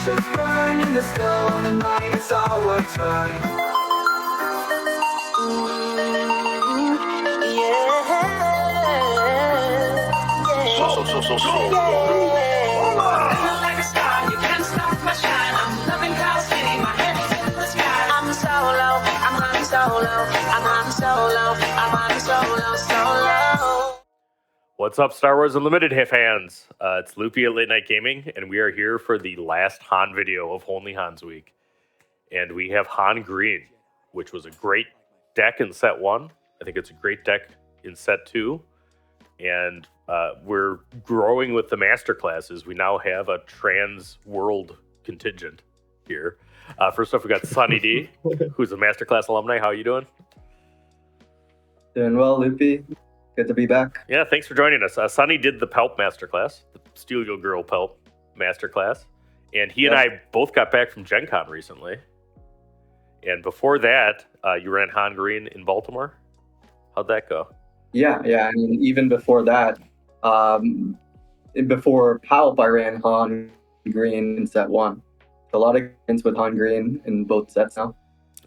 ashes burn in the stone, and night it's our turn. Like a star, you can't stop my shine. I'm loving Cow City, my head's in the sky. I'm solo, I'm Han Solo, I'm Han Solo, I'm Han Solo, solo. What's up, Star Wars Unlimited fans? It's Loopy at Late Night Gaming, and we are here for the last Han video of Only Han's Week. And we have Han Green, which was a great deck in set 1. I think it's a great deck in set 2. And we're growing with the master classes. We now have a trans world contingent here. First off, we got Sunny D, who's a masterclass alumni. How are you doing? Doing well, Loopy. Good to be back. Yeah, thanks for joining us. Sunny did the Pelt masterclass, the Studio Girl Pelt masterclass, and he and I both got back from Gen Con recently. And before that, you ran Han Green in Baltimore. How'd that go? Yeah. I mean, even before that, before Palp, I ran Han Green in set 1. A lot of experience with Han Green in both sets now.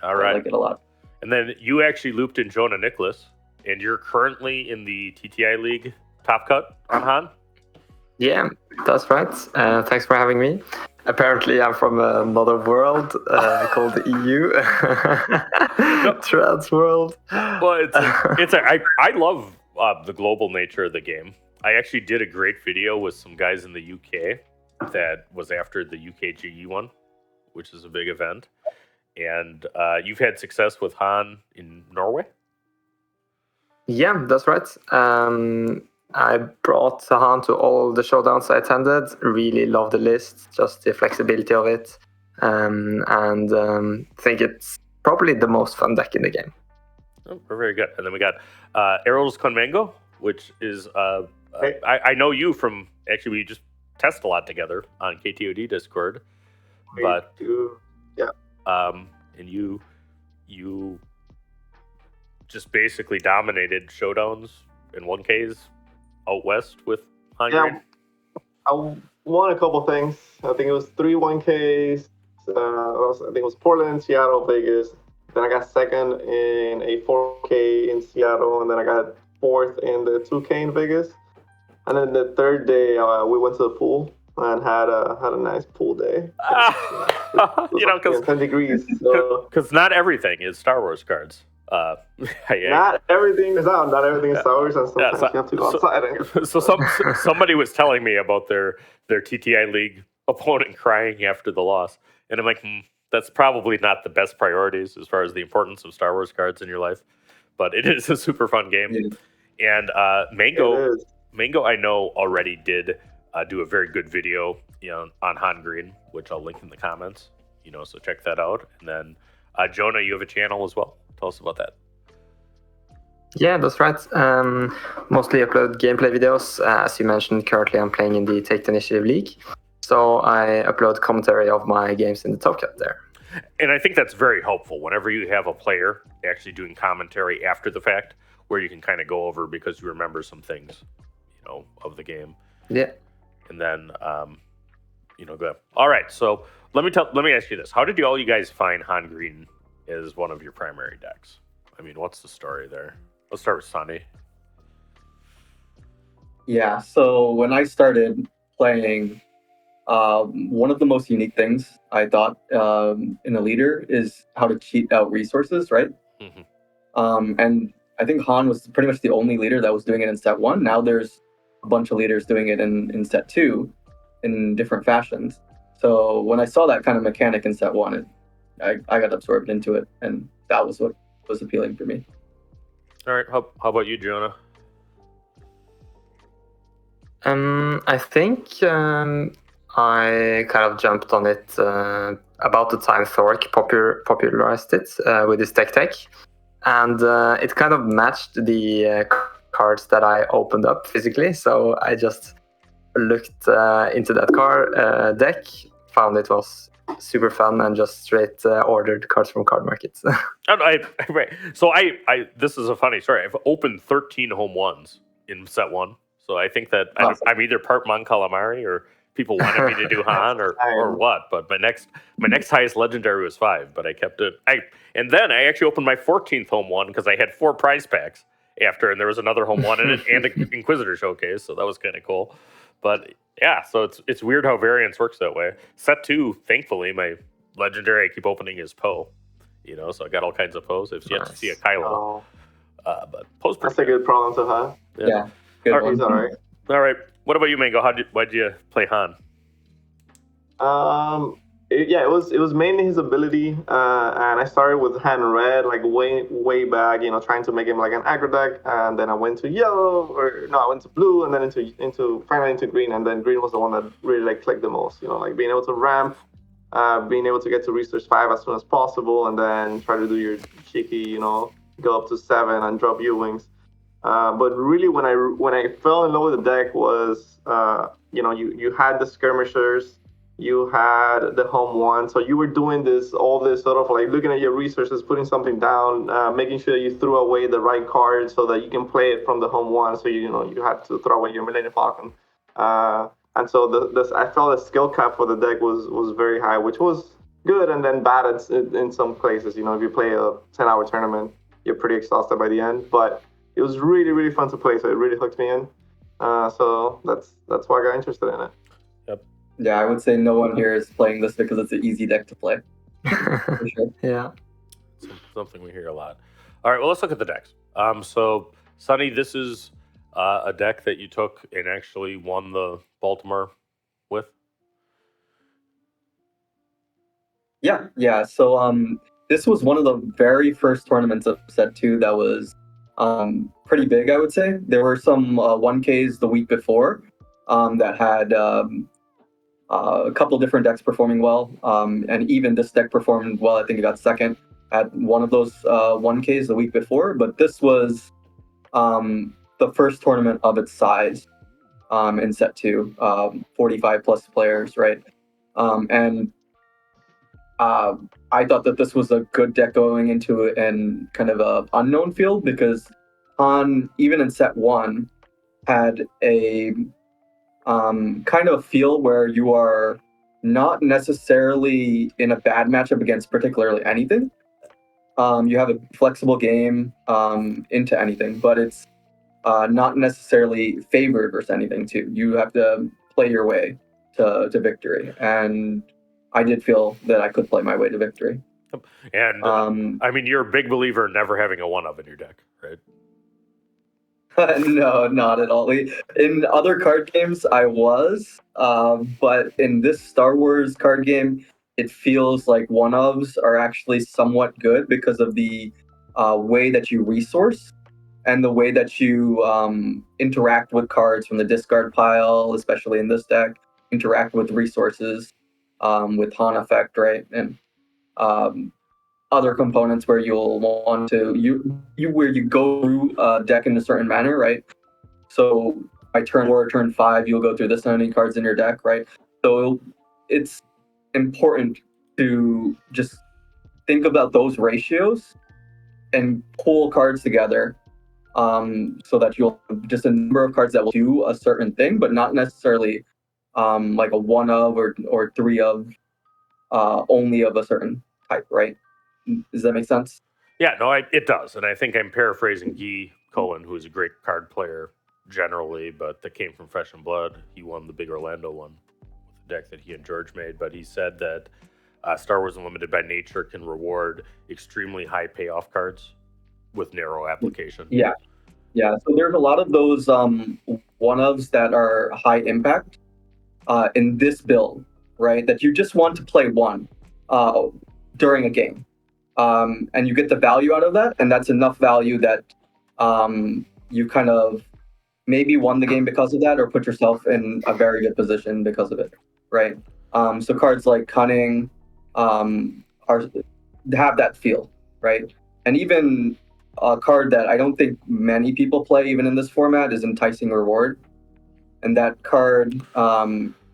All right. I like it a lot. And then you actually looped in Jonah Niklas, and you're currently in the TTI League Top Cut on Han? Yeah, that's right. Thanks for having me. Apparently, I'm from another world called the EU. Trans world. Well, I love the global nature of the game. I actually did a great video with some guys in the UK that was after the UKGE one, which is a big event. And you've had success with Han in Norway? Yeah, that's right. I brought Han to all the showdowns I attended. Really love the list, just the flexibility of it. And think it's probably the most fun deck in the game. Oh, very good. And then we got Arroz Con Mango, which is, I know you from, actually, we just test a lot together on KTOD Discord. But and you just basically dominated showdowns in 1Ks out west with Han Green. I won a couple things. I think it was 3 1Ks. I think it was Portland, Seattle, Vegas. Then I got second in a 4K in Seattle, and then I got fourth in the 2K in Vegas. And then the third day, we went to the pool and had a nice pool day. Because 10 degrees. Because not everything is Star Wars cards. Not everything is out. Not everything is Star Wars, and sometimes you have to go outside. So somebody was telling me about their TTI League opponent crying after the loss, and I'm like, that's probably not the best priorities as far as the importance of Star Wars cards in your life, but it is a super fun game. Yeah. And Mango, I know already did do a very good video, on Han Green, which I'll link in the comments. So check that out. And then Jonah, you have a channel as well. Tell us about that. Yeah, that's right. Mostly upload gameplay videos. As you mentioned, currently I'm playing in the Take the Initiative League. So I upload commentary of my games in the Top Cut there. And I think that's very helpful whenever you have a player actually doing commentary after the fact, where you can kind of go over because you remember some things, of the game. Yeah. And then, go. All right. So let me ask you this: how did all you guys find Han Green as one of your primary decks? I mean, what's the story there? Let's start with Sunny. Yeah, so when I started playing, one of the most unique things I thought in a leader is how to cheat out resources, right? Mm-hmm. And I think Han was pretty much the only leader that was doing it in set 1. Now there's a bunch of leaders doing it in set 2 in different fashions. So when I saw that kind of mechanic in set 1, I got absorbed into it, and that was what was appealing for me. All right, how about you, Jonah? I think I kind of jumped on it about the time Thork popularized it with his tech, and it kind of matched the cards that I opened up physically. So I just looked into that deck, found it was super fun, and just straight ordered cards from card markets. Right. So I this is a funny story. I've opened 13 home ones in set 1. So I think that I'm either part Mon Calamari or people wanted me to do Han or what. But my next highest legendary was 5, but I kept it. And then I actually opened my 14th home one because I had 4 prize packs after, and there was another home one in it and an Inquisitor showcase, so that was kind of cool. But yeah, so it's weird how variance works that way. Set 2, thankfully, my legendary I keep opening is Poe. So I got all kinds of Poes. I've yet to see a Kylo. But Poe's pretty That's a good problem to have. Yeah, good one. He's all right. All right. What about you, Mango? Why'd you play Han? It was mainly his ability, and I started with Han Red, like way back, trying to make him like an aggro deck, and then I went to yellow, I went to blue, and then finally into green, and then green was the one that really like clicked the most, like being able to ramp, being able to get to research 5 as soon as possible, and then try to do your cheeky, go up to 7 and drop U-wings. But really, when I fell in love with the deck was, you had the skirmishers, you had the home one, so you were doing all this sort of like looking at your resources, putting something down, making sure you threw away the right card so that you can play it from the home one. So you had to throw away your Millennium Falcon, and so I felt the skill cap for the deck was very high, which was good and then bad in some places. If you play a 10-hour tournament, you're pretty exhausted by the end, but it was really, really fun to play, so it really hooked me in. So that's why I got interested in it. Yep. Yeah, I would say no one here is playing this because it's an easy deck to play. For sure. Yeah. Something we hear a lot. All right, well, let's look at the decks. So, Sonny, this is a deck that you took and actually won the Baltimore with? Yeah. So, this was one of the very first tournaments of Set 2 that was pretty big, I would say. There were some 1Ks the week before that had a couple different decks performing well, and even this deck performed well. I think it got second at one of those 1Ks the week before, but this was the first tournament of its size in Set 2, 45 plus players, right? And I thought that this was a good deck going into an kind of a unknown field because Han, even in Set 1, had a kind of feel where you are not necessarily in a bad matchup against particularly anything. You have a flexible game into anything, but it's not necessarily favored versus anything too. You have to play your way to victory, and I did feel that I could play my way to victory. And I mean, you're a big believer in never having a 1-of in your deck, right? No, not at all. In other card games, I was, but in this Star Wars card game, it feels like 1-ofs are actually somewhat good because of the way that you resource and the way that you interact with cards from the discard pile, especially in this deck, interact with resources with Han effect, right? And other components where you'll want to where you go through a deck in a certain manner, right? So by turn 4 or turn 5, you'll go through this many cards in your deck, right? So it's important to just think about those ratios and pull cards together so that you'll just a number of cards that will do a certain thing, but not necessarily like a 1-of or 3-of only of a certain type, right? Does that make sense? Yeah, no, it does. And I think I'm paraphrasing Guy Cohen, who is a great card player generally, but that came from Flesh and Blood. He won the big Orlando one with the deck that he and George made. But he said that Star Wars Unlimited by nature can reward extremely high payoff cards with narrow application. Yeah. So there's a lot of those 1-ofs that are high impact in this build, right? That you just want to play one during a game. And you get the value out of that, and that's enough value that you kind of maybe won the game because of that, or put yourself in a very good position because of it, right? So cards like Cunning have that feel, right? And even a card that I don't think many people play, even in this format, is Enticing Reward. And that card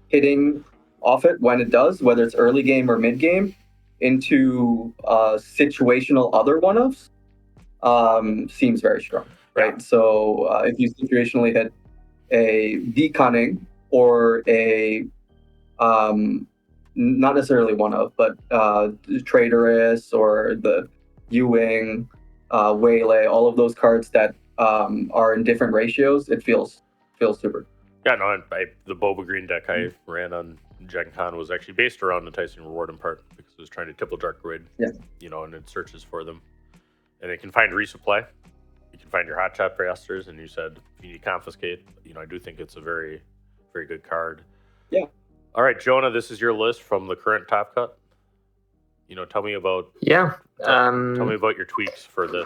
hitting off it when it does, whether it's early game or mid game, into situational other 1-ofs seems very strong, right? Yeah. So if you situationally hit the Cunning or a not necessarily one of, but Traitorous or the Ewing, Waylay, all of those cards that are in different ratios, it feels super. Yeah, no, the Boba Green deck I ran on Gen Con was actually based around the Tyson Reward in part because it was trying to tipple Dark Grid, Yeah. And it searches for them. And it can find resupply. You can find your Hot Shot Blasters, and you said if you need Confiscate. I do think it's a very, very good card. Yeah. All right, Jonah, this is your list from the current Top Cut. Tell me about tell me about your tweaks for this.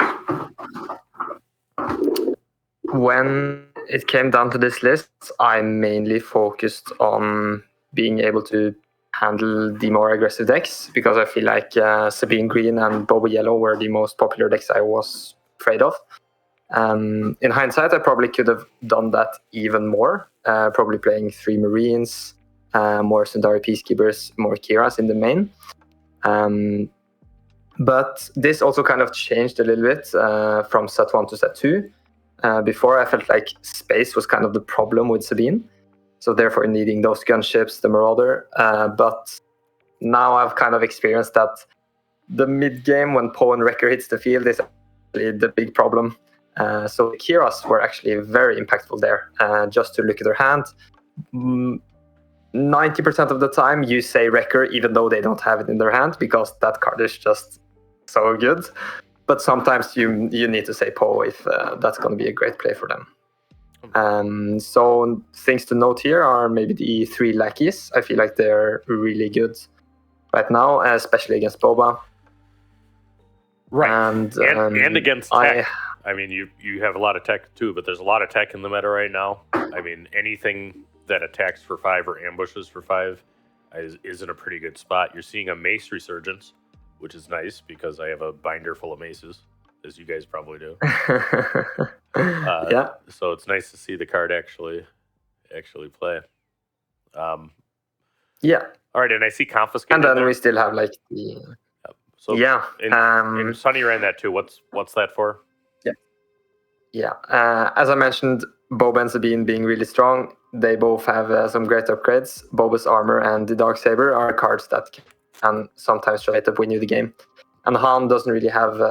When it came down to this list, I mainly focused on being able to handle the more aggressive decks because I feel like Sabine Green and Boba Yellow were the most popular decks I was afraid of. In hindsight, I probably could have done that even more, probably playing 3 Marines, more Sundari Peacekeepers, more Kiras in the main. But this also kind of changed a little bit from set 1 to set 2. Before, I felt like space was kind of the problem with Sabine, so therefore needing those gunships, the Marauder. But now I've kind of experienced that the mid-game when Poe and Wrecker hits the field is actually the big problem. So the Kiras were actually very impactful there. Just to look at their hand, 90% of the time you say Wrecker even though they don't have it in their hand because that card is just so good. But sometimes you need to say Poe if that's going to be a great play for them. So things to note here are maybe the 3 lackeys. I feel like they're really good right now, especially against Boba. Right, and against tech. I mean, you have a lot of tech too, but there's a lot of tech in the meta right now. I mean, anything that attacks for 5 or ambushes for 5 is in a pretty good spot. You're seeing a Mace resurgence, which is nice because I have a binder full of maces, as you guys probably do. Yeah. So it's nice to see the card actually play. Yeah. All right, and I see Confiscate. And then we still have like the. So yeah. And Sunny ran that too. What's that for? Yeah. As I mentioned, Boba and Sabine being really strong, they both have some great upgrades. Boba's armor and the Darksaber are cards that can sometimes try to win you the game. And Han doesn't really have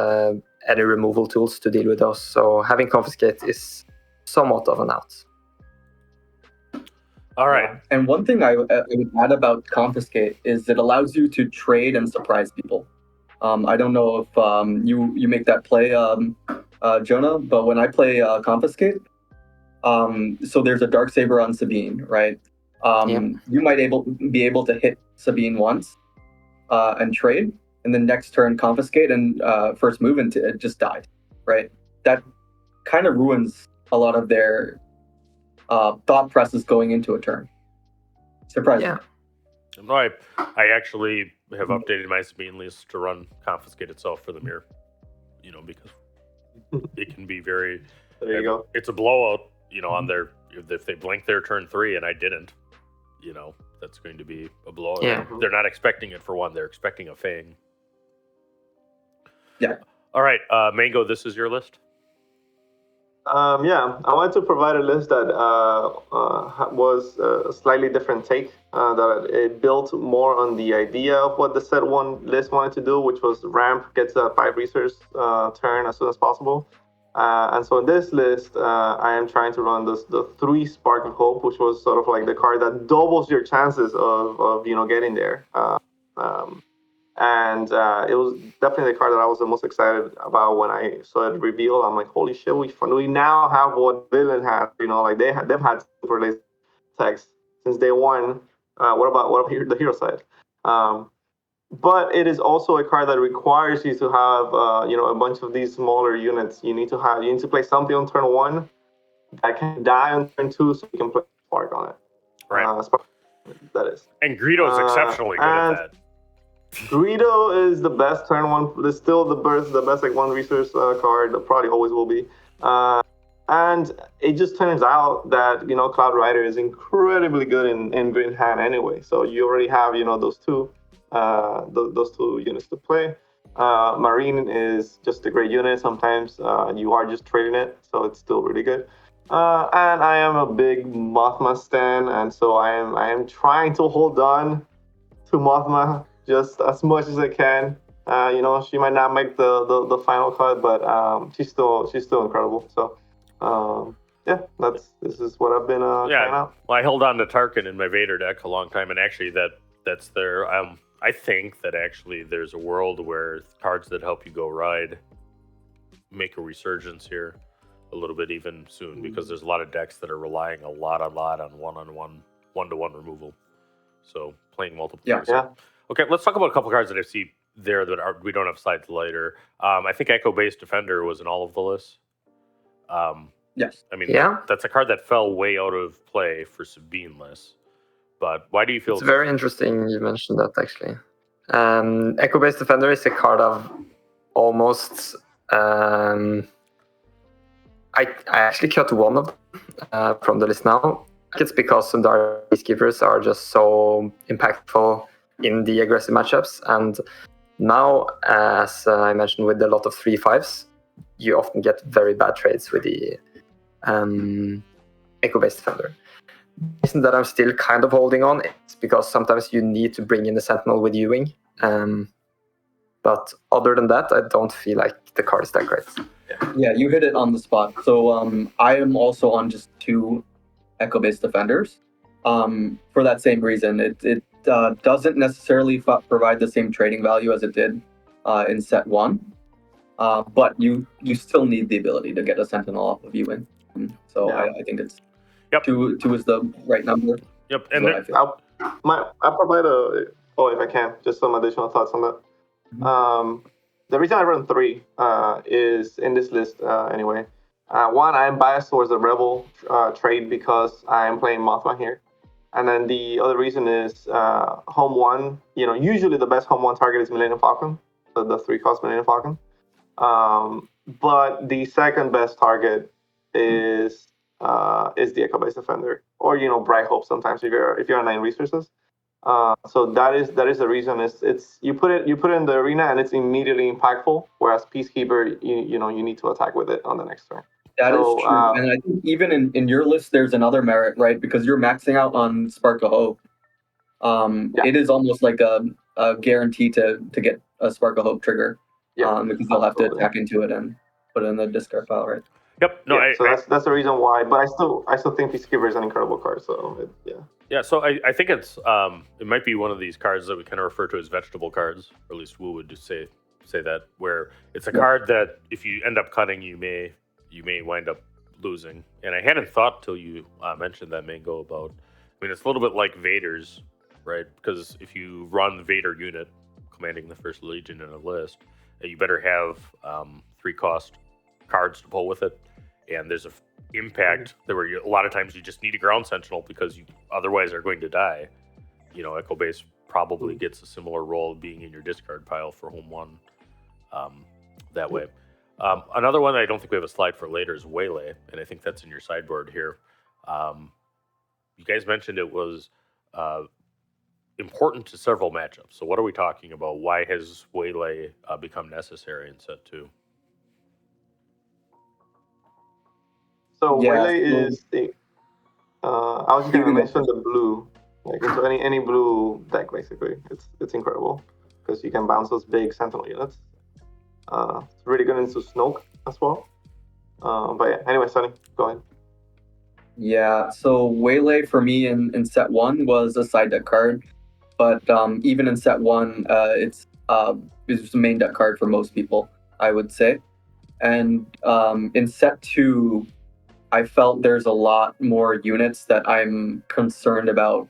any removal tools to deal with those, so having Confiscate is somewhat of an out. All right. Yeah. And one thing I would add about Confiscate is it allows you to trade and surprise people. I don't know if you make that play, Jonah, but when I play Confiscate, so there's a Darksaber on Sabine, right? You might be able to hit Sabine once and trade, and then next turn Confiscate and first move into it just died, right? That kind of ruins a lot of their thought process going into a turn. Surprising. Yeah. No, I actually have updated my Sabine list to run Confiscate itself for the mirror, because it can be very. There you go. It's a blowout, on their if they blink their turn 3 and I didn't, that's going to be a blowout. Yeah. They're not expecting it for one; they're expecting a Fang. Yeah. All right, Mango, this is your list. Yeah, I wanted to provide a list that was a slightly different take. That it built more on the idea of what the set 1 list wanted to do, which was ramp gets a 5 resource turn as soon as possible. And so in this list, I am trying to run the 3 Spark of Hope, which was sort of like the card that doubles your chances of getting there. And it was definitely the card that I was the most excited about when I saw it reveal. I'm like, holy shit, we now have what Villain had. They've had super late text since day 1. What about the hero side? But it is also a card that requires you to have a bunch of these smaller units. You need to play something on turn 1 that can die on turn 2, so you can play Spark on it. Right. Spark, that is. And Greedo's exceptionally good at that. Greedo is the best turn 1. It's still the best like 1 resource card. Probably always will be. And it just turns out that Cloud Rider is incredibly good in green hand anyway. So you already have those two units to play. Marine is just a great unit. Sometimes you are just trading it, so it's still really good. And I am a big Mothma stan, and so I am trying to hold on to Mothma just as much as I can. She might not make the final cut, but she's still incredible. So, yeah, this is what I've been trying out. Well, I held on to Tarkin in my Vader deck a long time, and actually that's there. I think that actually there's a world where cards that help you go ride make a resurgence here a little bit even soon, because there's a lot of decks that are relying a lot on one-to-one removal. So playing multiple things. Yeah. Okay, let's talk about a couple cards that I see there that we don't have slides later. I think Echo-based Defender was in all of the lists. Yes. I mean, that's a card that fell way out of play for Sabine lists. But why do you feel it's very interesting you mentioned that, actually? Echo-based Defender is a card of almost... I actually cut one of them from the list now. It's because Sundari Peacekeepers are just so impactful in the aggressive matchups. And now, as I mentioned, with a lot of 3/5s, you often get very bad trades with the Echo-based Defender. The reason that I'm still kind of holding on is because sometimes you need to bring in the Sentinel with Ewing. But other than that, I don't feel like the card is that great. Yeah, you hit it on the spot. So I am also on just 2 Echo-based Defenders. For that same reason, it doesn't necessarily provide the same trading value as it did in set 1. But you still need the ability to get a Sentinel off of Ewing. So yeah. I think it's 2 is the right number. Yep, and I'll provide if I can, just some additional thoughts on that. Mm-hmm. The reason I run 3 is in this list anyway. One, I'm biased towards the Rebel trade because I'm playing Mothma here. And then the other reason is home 1. Usually the best home 1 target is Millennium Falcon, so the 3-cost Millennium Falcon. But the second best target is the Echo-based Defender, or Bright Hope sometimes if you're on 9 resources. So that is the reason. It's you put it in the arena and it's immediately impactful. Whereas Peacekeeper, you need to attack with it on the next turn. That is true. And I think even in your list, there's another merit, right? Because you're maxing out on Spark of Hope. It is almost like a guarantee to get a Spark of Hope trigger. Because you'll have to attack into it and put it in the discard pile, right? Yep. No. So that's the reason why. But I still think Peacekeeper is an incredible card. So Yeah, so I think it might be one of these cards that we kind of refer to as vegetable cards, or at least Wu would say that, where it's a card that if you end up cutting, you may wind up losing. And I hadn't thought till you mentioned that, Mango, about, it's a little bit like Vader's, right? Because if you run the Vader unit commanding the First Legion in a list, you better have 3-cost cards to pull with it. And there's a impact that where a lot of times you just need a ground sentinel because you otherwise are going to die. Echo Base probably gets a similar role of being in your discard pile for home 1 that way. Another one that I don't think we have a slide for later is Waylay, and I think that's in your sideboard here. You guys mentioned it was important to several matchups. So what are we talking about? Why has Waylay become necessary in set 2? So Waylay is the. I was just gonna mention the blue, like into any blue deck basically. It's incredible because you can bounce those big Sentinel units. It's really good into Snoke as well. But yeah, anyway, Sonny, go ahead. Yeah, so Waylay for me in set 1 was a side deck card, but even in set 1, it's the main deck card for most people, I would say. And in set 2, I felt there's a lot more units that I'm concerned about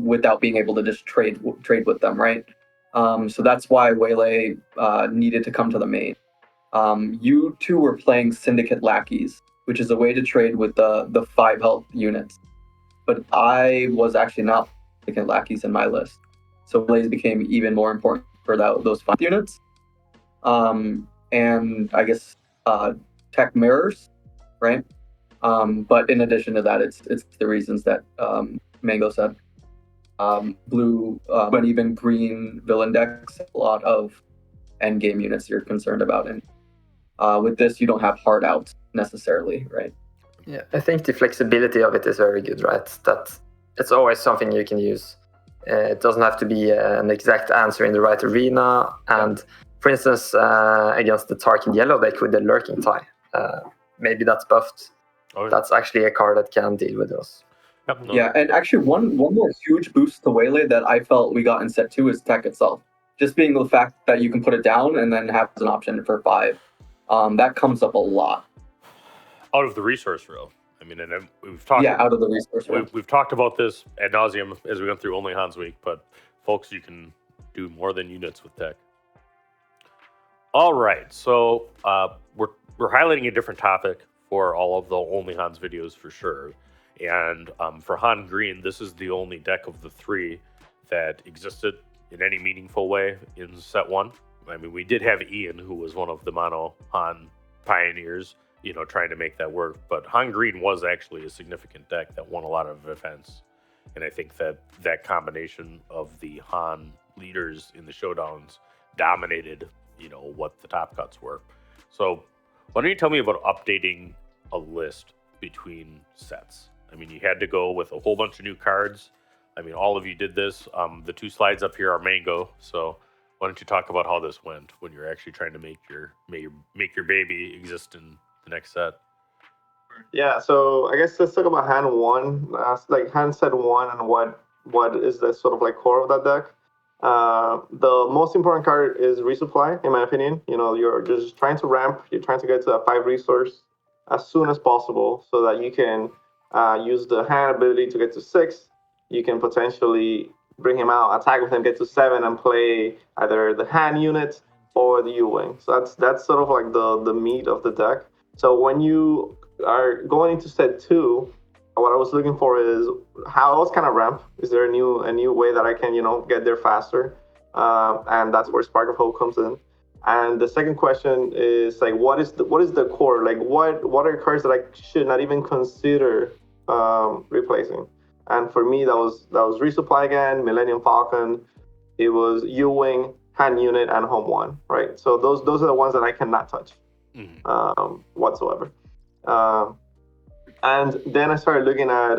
without being able to just trade with them, right? So that's why Waylay needed to come to the main. You two were playing Syndicate Lackeys, which is a way to trade with the 5 health units. But I was actually not Syndicate Lackeys in my list. So Waylays became even more important for those 5 units. And I guess Tech Mirrors, right? But in addition to that, it's the reasons that Mango said. Blue, but even green villain decks, a lot of endgame units you're concerned about. And with this, you don't have hard outs necessarily, right? Yeah, I think the flexibility of it is very good, right? That it's always something you can use. It doesn't have to be an exact answer in the right arena. And for instance, against the Tarkin yellow deck with the lurking tie, maybe that's buffed. Oh, yeah. That's actually a card that can deal with those. Yep, no. Yeah, and actually one more huge boost to Waylay that I felt we got in set 2 is tech itself. Just being the fact that you can put it down and then have an option for 5. That comes up a lot. Out of the resource row. I mean, and we've talked. Yeah, out of the resource row. We've talked about this ad nauseum as we went through Only Hans Week, but folks, you can do more than units with tech. All right, so we're highlighting a different topic for all of the Only Hans videos for sure, and for Han Green, this is the only deck of the 3 that existed in any meaningful way in set 1. I mean, we did have Ian, who was one of the mono Han pioneers, trying to make that work. But Han Green was actually a significant deck that won a lot of events. And I think that combination of the Han leaders in the showdowns dominated, what the top cuts were. So why don't you tell me about updating a list between sets? I mean, you had to go with a whole bunch of new cards. I mean, all of you did this. The 2 slides up here are Mango. So why don't you talk about how this went when you're actually trying to make your baby exist in the next set? Yeah, so I guess let's talk about hand 1, like hand set 1, and what is the sort of like core of that deck. The most important card is resupply, in my opinion. You're just trying to ramp. You're trying to get to a 5 resource as soon as possible so that you can use the hand ability to get to 6. You can potentially bring him out, attack with him, get to 7, and play either the hand unit or the U-Wing. So that's sort of like the meat of the deck. So when you are going into set 2, what I was looking for is how else can I ramp? Is there a new way that I can get there faster? And that's where Spark of Hope comes in. And the second question is like, what is the core? Like, what are cards that I should not even consider replacing? And for me, that was Resupply again, Millennium Falcon. It was U-Wing, Hand Unit, and Home 1, right? So those are the ones that I cannot touch whatsoever. And then I started looking at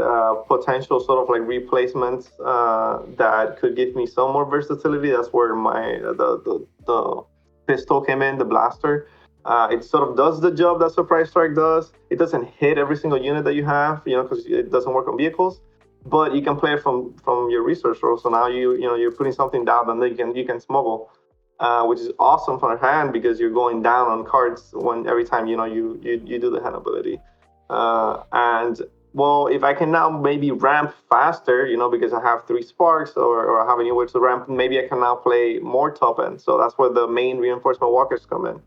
potential sort of like replacements that could give me some more versatility. That's where my the pistol came in, the blaster. It sort of does the job that Surprise Strike does. It doesn't hit every single unit that you have, because it doesn't work on vehicles. But you can play it from your resource row. So now you're putting something down, and then you can smuggle, which is awesome for a hand because you're going down on cards every time you do the hand ability. And well, if I can now maybe ramp faster, because I have 3 sparks or I have a new way to ramp, maybe I can now play more top end. So that's where the main reinforcement walkers come in.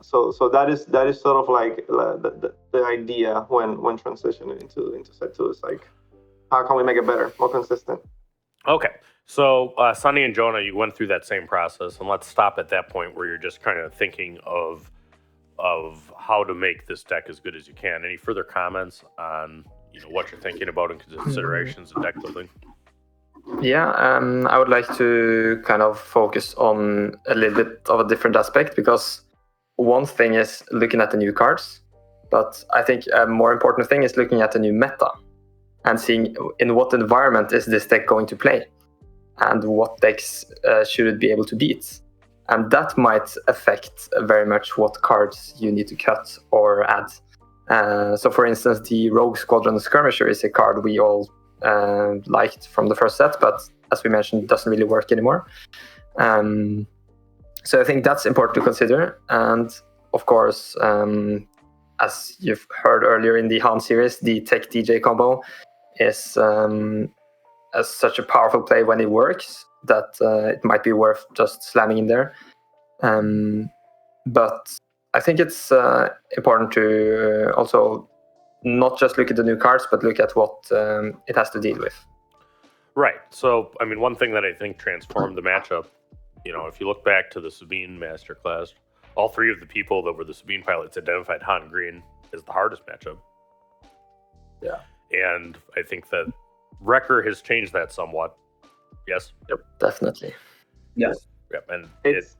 So that is sort of like the idea when transitioning into set 2 is like, how can we make it better, more consistent? Okay, so Sunny and Jonah, you went through that same process, and let's stop at that point where you're just kind of thinking of how to make this deck as good as you can. Any further comments on what you're thinking about in considerations of deck building? Yeah, I would like to kind of focus on a little bit of a different aspect, because one thing is looking at the new cards, but I think a more important thing is looking at the new meta and seeing in what environment is this deck going to play and what decks should it be able to beat. And that might affect very much what cards you need to cut or add. So for instance, the Rogue Squadron Skirmisher is a card we all liked from the first set, but as we mentioned, it doesn't really work anymore. So I think that's important to consider. And of course, as you've heard earlier in the Han series, the Tech DJ combo is such a powerful play when it works that it might be worth just slamming in there. But I think it's important to also not just look at the new cards, but look at what it has to deal with. Right. So, I mean, one thing that I think transformed the matchup, if you look back to the Sabine Masterclass, all 3 of the people that were the Sabine pilots identified Han Green as the hardest matchup. Yeah. And I think that Wrecker has changed that somewhat. Yes? Yep, definitely. Yes. Yep. And It's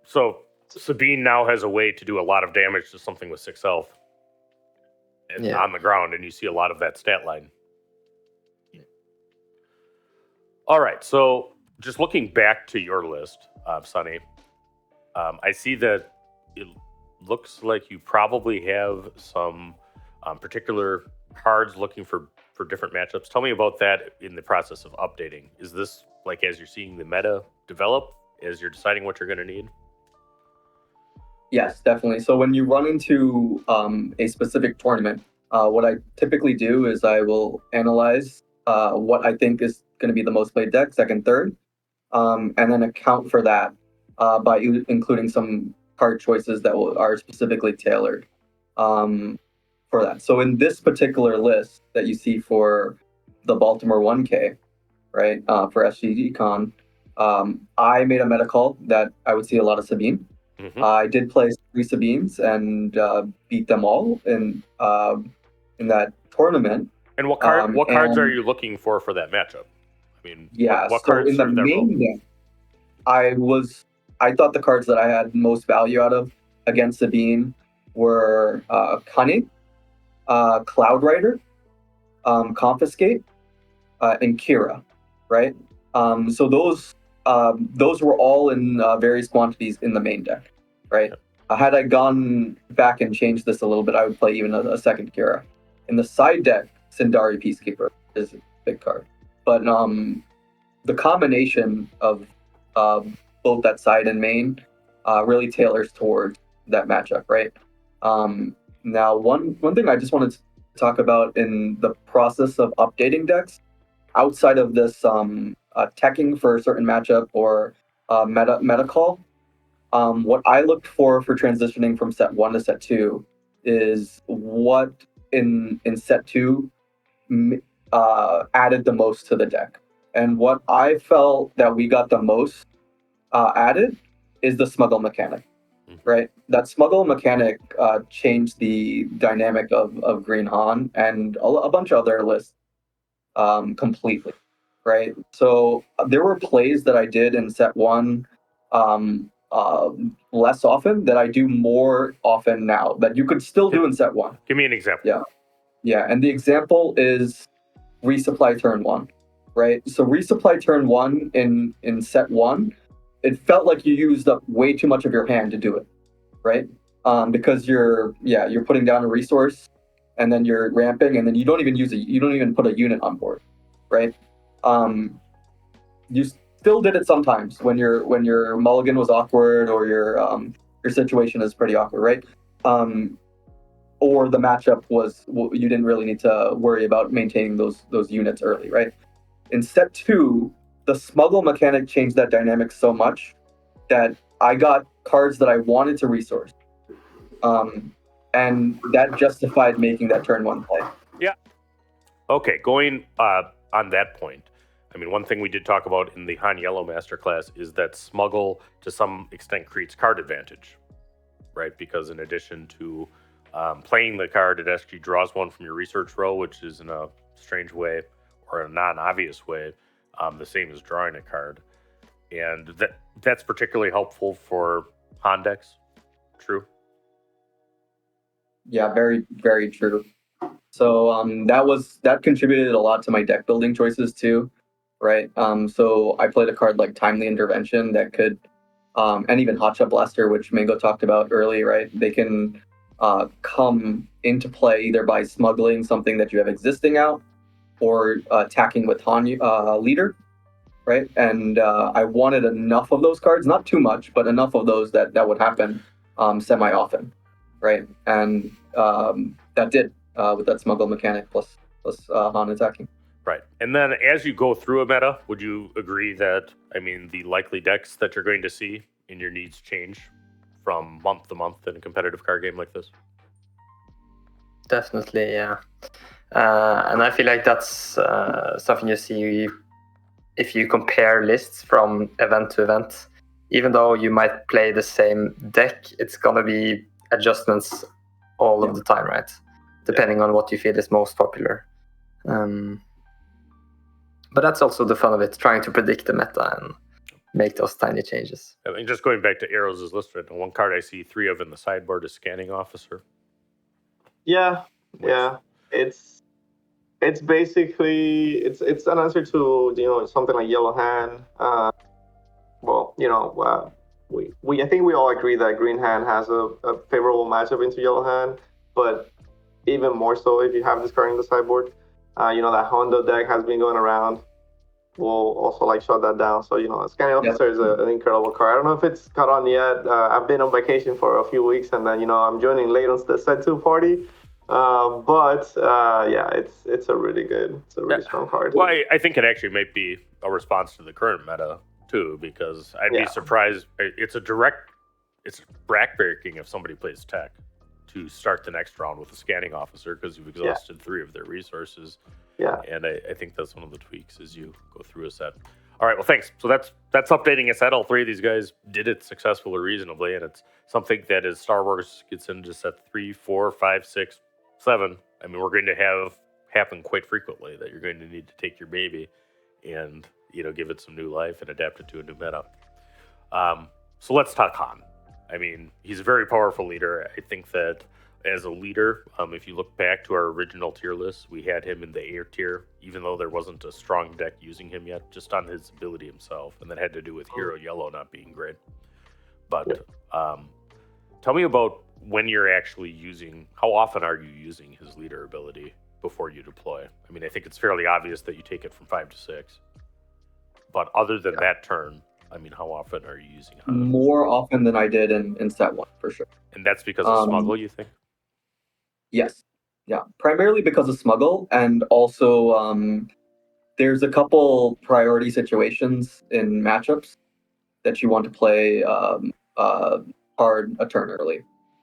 so Sabine now has a way to do a lot of damage to something with 6 health and on the ground, and you see a lot of that stat line. All right, so just looking back to your list, Sonny, I see that it looks like you probably have some particular cards looking for different matchups. Tell me about that in the process of updating. Is this like as you're seeing the meta develop, as you're deciding what you're going to need? Yes, definitely. So when you run into a specific tournament, what I typically do is I will analyze what I think is going to be the most played deck, second, third, and then account for that by including some card choices that are specifically tailored for that. So in this particular list that you see for the Baltimore 1K, right, for SGG-Con, I made a meta call that I would see a lot of Sabine. Mm-hmm. I did play 3 Sabines and beat them all in that tournament. And what cards are you looking for that matchup? I mean, Yeah, what so cards in the serve their role? main deck, I thought the cards that I had most value out of against Sabine were Cunning, Cloud Rider, Confiscate, and Kira, right? So those were all in various quantities in the main deck, right? Had I gone back and changed this a little bit, I would play even a second Kira. In the side deck, Sindari Peacekeeper is a big card. But the combination of both that side and main really tailors towards that matchup, right? Now, one thing I just wanted to talk about in the process of updating decks, outside of this teching for a certain matchup or meta call, what I looked for transitioning from set 1 to set 2 is what in set 2 added the most to the deck. And what I felt that we got the most added is the smuggle mechanic, right? That smuggle mechanic changed the dynamic of Green Han and a bunch of other lists completely, right? So there were plays that I did in set 1 less often that I do more often now that you could still do in set 1. Give me an example. Yeah, and the example is resupply turn 1, right? So resupply turn 1 in set 1, it felt like you used up way too much of your hand to do it, right? Because you're putting down a resource and then you're ramping and then you don't even put a unit on board, right? You still did it sometimes when your mulligan was awkward or your situation is pretty awkward, right? Or the matchup was you didn't really need to worry about maintaining those units early, right? In set 2, the smuggle mechanic changed that dynamic so much that I got cards that I wanted to resource, and that justified making that turn 1 play. Yeah. Okay, going on that point, I mean, one thing we did talk about in the Han Yellow Masterclass is that smuggle to some extent creates card advantage, right? Because in addition to playing the card, it actually draws one from your research row, which is in a strange way or a non-obvious way the same as drawing a card. And that's particularly helpful for Han decks. True? Yeah, very, very true. So that contributed a lot to my deck building choices too, right? So I played a card like Timely Intervention that could, and even Hotshot Blaster, which Mango talked about early, right? They can come into play either by smuggling something that you have existing out or attacking with Han Leader, right? And I wanted enough of those cards, not too much, but enough of those that would happen semi-often, right? And that did with that smuggle mechanic plus Han attacking. Right. And then as you go through a meta, would you agree that, I mean, the likely decks that you're going to see in your needs change from month to month in a competitive card game like this? Definitely, yeah. And I feel like that's something you see if you compare lists from event to event. Even though you might play the same deck, it's going to be adjustments all of the time, right? Depending on what you feel is most popular. But that's also the fun of it, trying to predict the meta and make those tiny changes. I mean, just going back to Arrows' list, right now, one card I see 3 of in the sideboard is Scanning Officer. Yeah, yeah. It's basically it's an answer to something like Yellow Hand. We I think we all agree that Green Hand has a favorable matchup into Yellow Hand, but even more so if you have this card in the sideboard. That Honda deck has been going around. We'll also shut that down. So Scanning Officer is an incredible card. I don't know if it's caught on yet. I've been on vacation for a few weeks, and then I'm joining late on the set 2 party. It's a really strong card. Well, I think it actually might be a response to the current meta too, because I'd be surprised. It's backbreaking if somebody plays tech to start the next round with a Scanning Officer because you've exhausted 3 of their resources. Yeah, and I think that's one of the tweaks as you go through a set. All right, well, thanks. So that's updating a set. All 3 of these guys did it successfully or reasonably, and it's something that as Star Wars gets into set 3, 4, 5, 6, 7, I mean, we're going to have happen quite frequently that you're going to need to take your baby and give it some new life and adapt it to a new meta. So let's talk Han. I mean, he's a very powerful leader. I think that as a leader, if you look back to our original tier list, we had him in the A tier, even though there wasn't a strong deck using him yet, just on his ability himself, and that had to do with Hero Yellow not being great. But tell me about when you're actually how often are you using his leader ability before you deploy? I mean, I think it's fairly obvious that you take it from 5 to 6. But other than that turn, I mean, how often are you using Han? More often than I did in set 1, for sure. And that's because of Smuggle, you think? Yes. Yeah. Primarily because of Smuggle, and also there's a couple priority situations in matchups that you want to play card a turn early.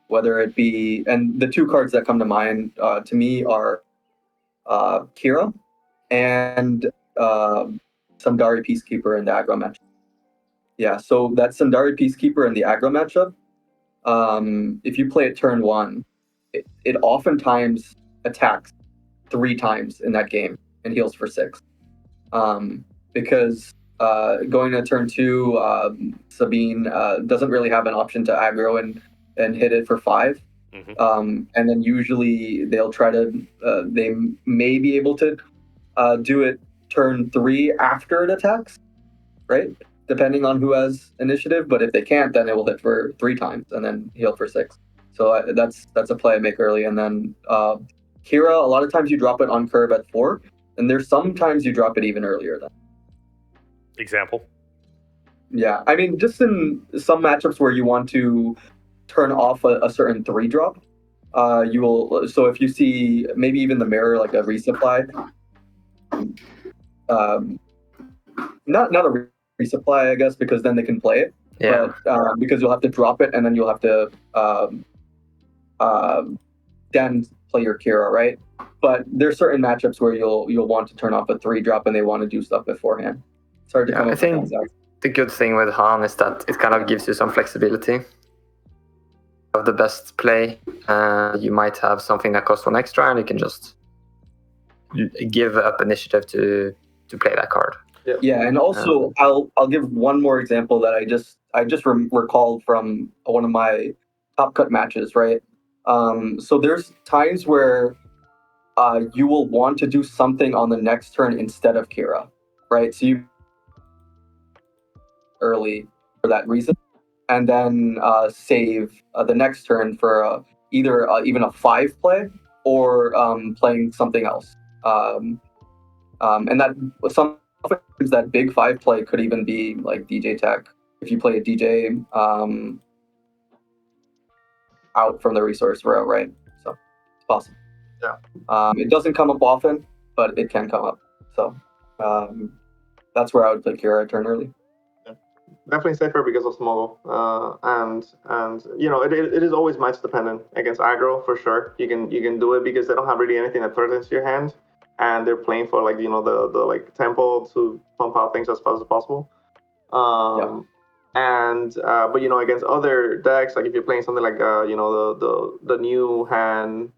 Whether it be, and the 2 cards that come to mind to me are Kira and Sundari Peacekeeper in the aggro matchup. Yeah, so that Sundari Peacekeeper in the aggro matchup, if you play it turn 1, it oftentimes attacks 3 times in that game and heals for 6. Because going to turn 2, Sabine doesn't really have an option to aggro and hit it for 5. Mm-hmm. And then usually they'll try to, they may be able to do it turn 3 after it attacks, right? Depending on who has initiative. But if they can't, then it will hit for 3 times and then heal for 6. So that's a play I make early. And then Kira, a lot of times you drop it on curve at 4, and there's sometimes you drop it even earlier than. Example? Yeah, I mean, just in some matchups where you want to turn off a certain 3 drop, you will. So if you see maybe even the mirror, like a resupply, not a resupply, I guess, because then they can play it. Yeah. But because you'll have to drop it, and then you'll have to then play your Kira, right? But there's certain matchups where you'll want to turn off a 3 drop, and they want to do stuff beforehand. It's hard to come up with concepts. The good thing with Han is that it kind of gives you some flexibility of the best play. You might have something that costs 1 extra, and you can just give up initiative to play that card. Yeah, and also I'll give one more example that I just recalled from one of my top cut matches, right? So there's times where you will want to do something on the next turn instead of Kira, right? So you early for that reason, and then save the next turn for either even a 5 play or playing something else. And that sometimes that big 5 play could even be like DJ Tech. If you play a DJ out from the resource row, right? So it's possible. Yeah. It doesn't come up often, but it can come up. So that's where I would play Kira a turn early. Definitely safer because of Smuggle, and it is always match dependent against aggro for sure. You can do it because they don't have really anything that threatens your hand, and they're playing for the tempo to pump out things as fast as possible. And but against other decks, like if you're playing something like the new hand,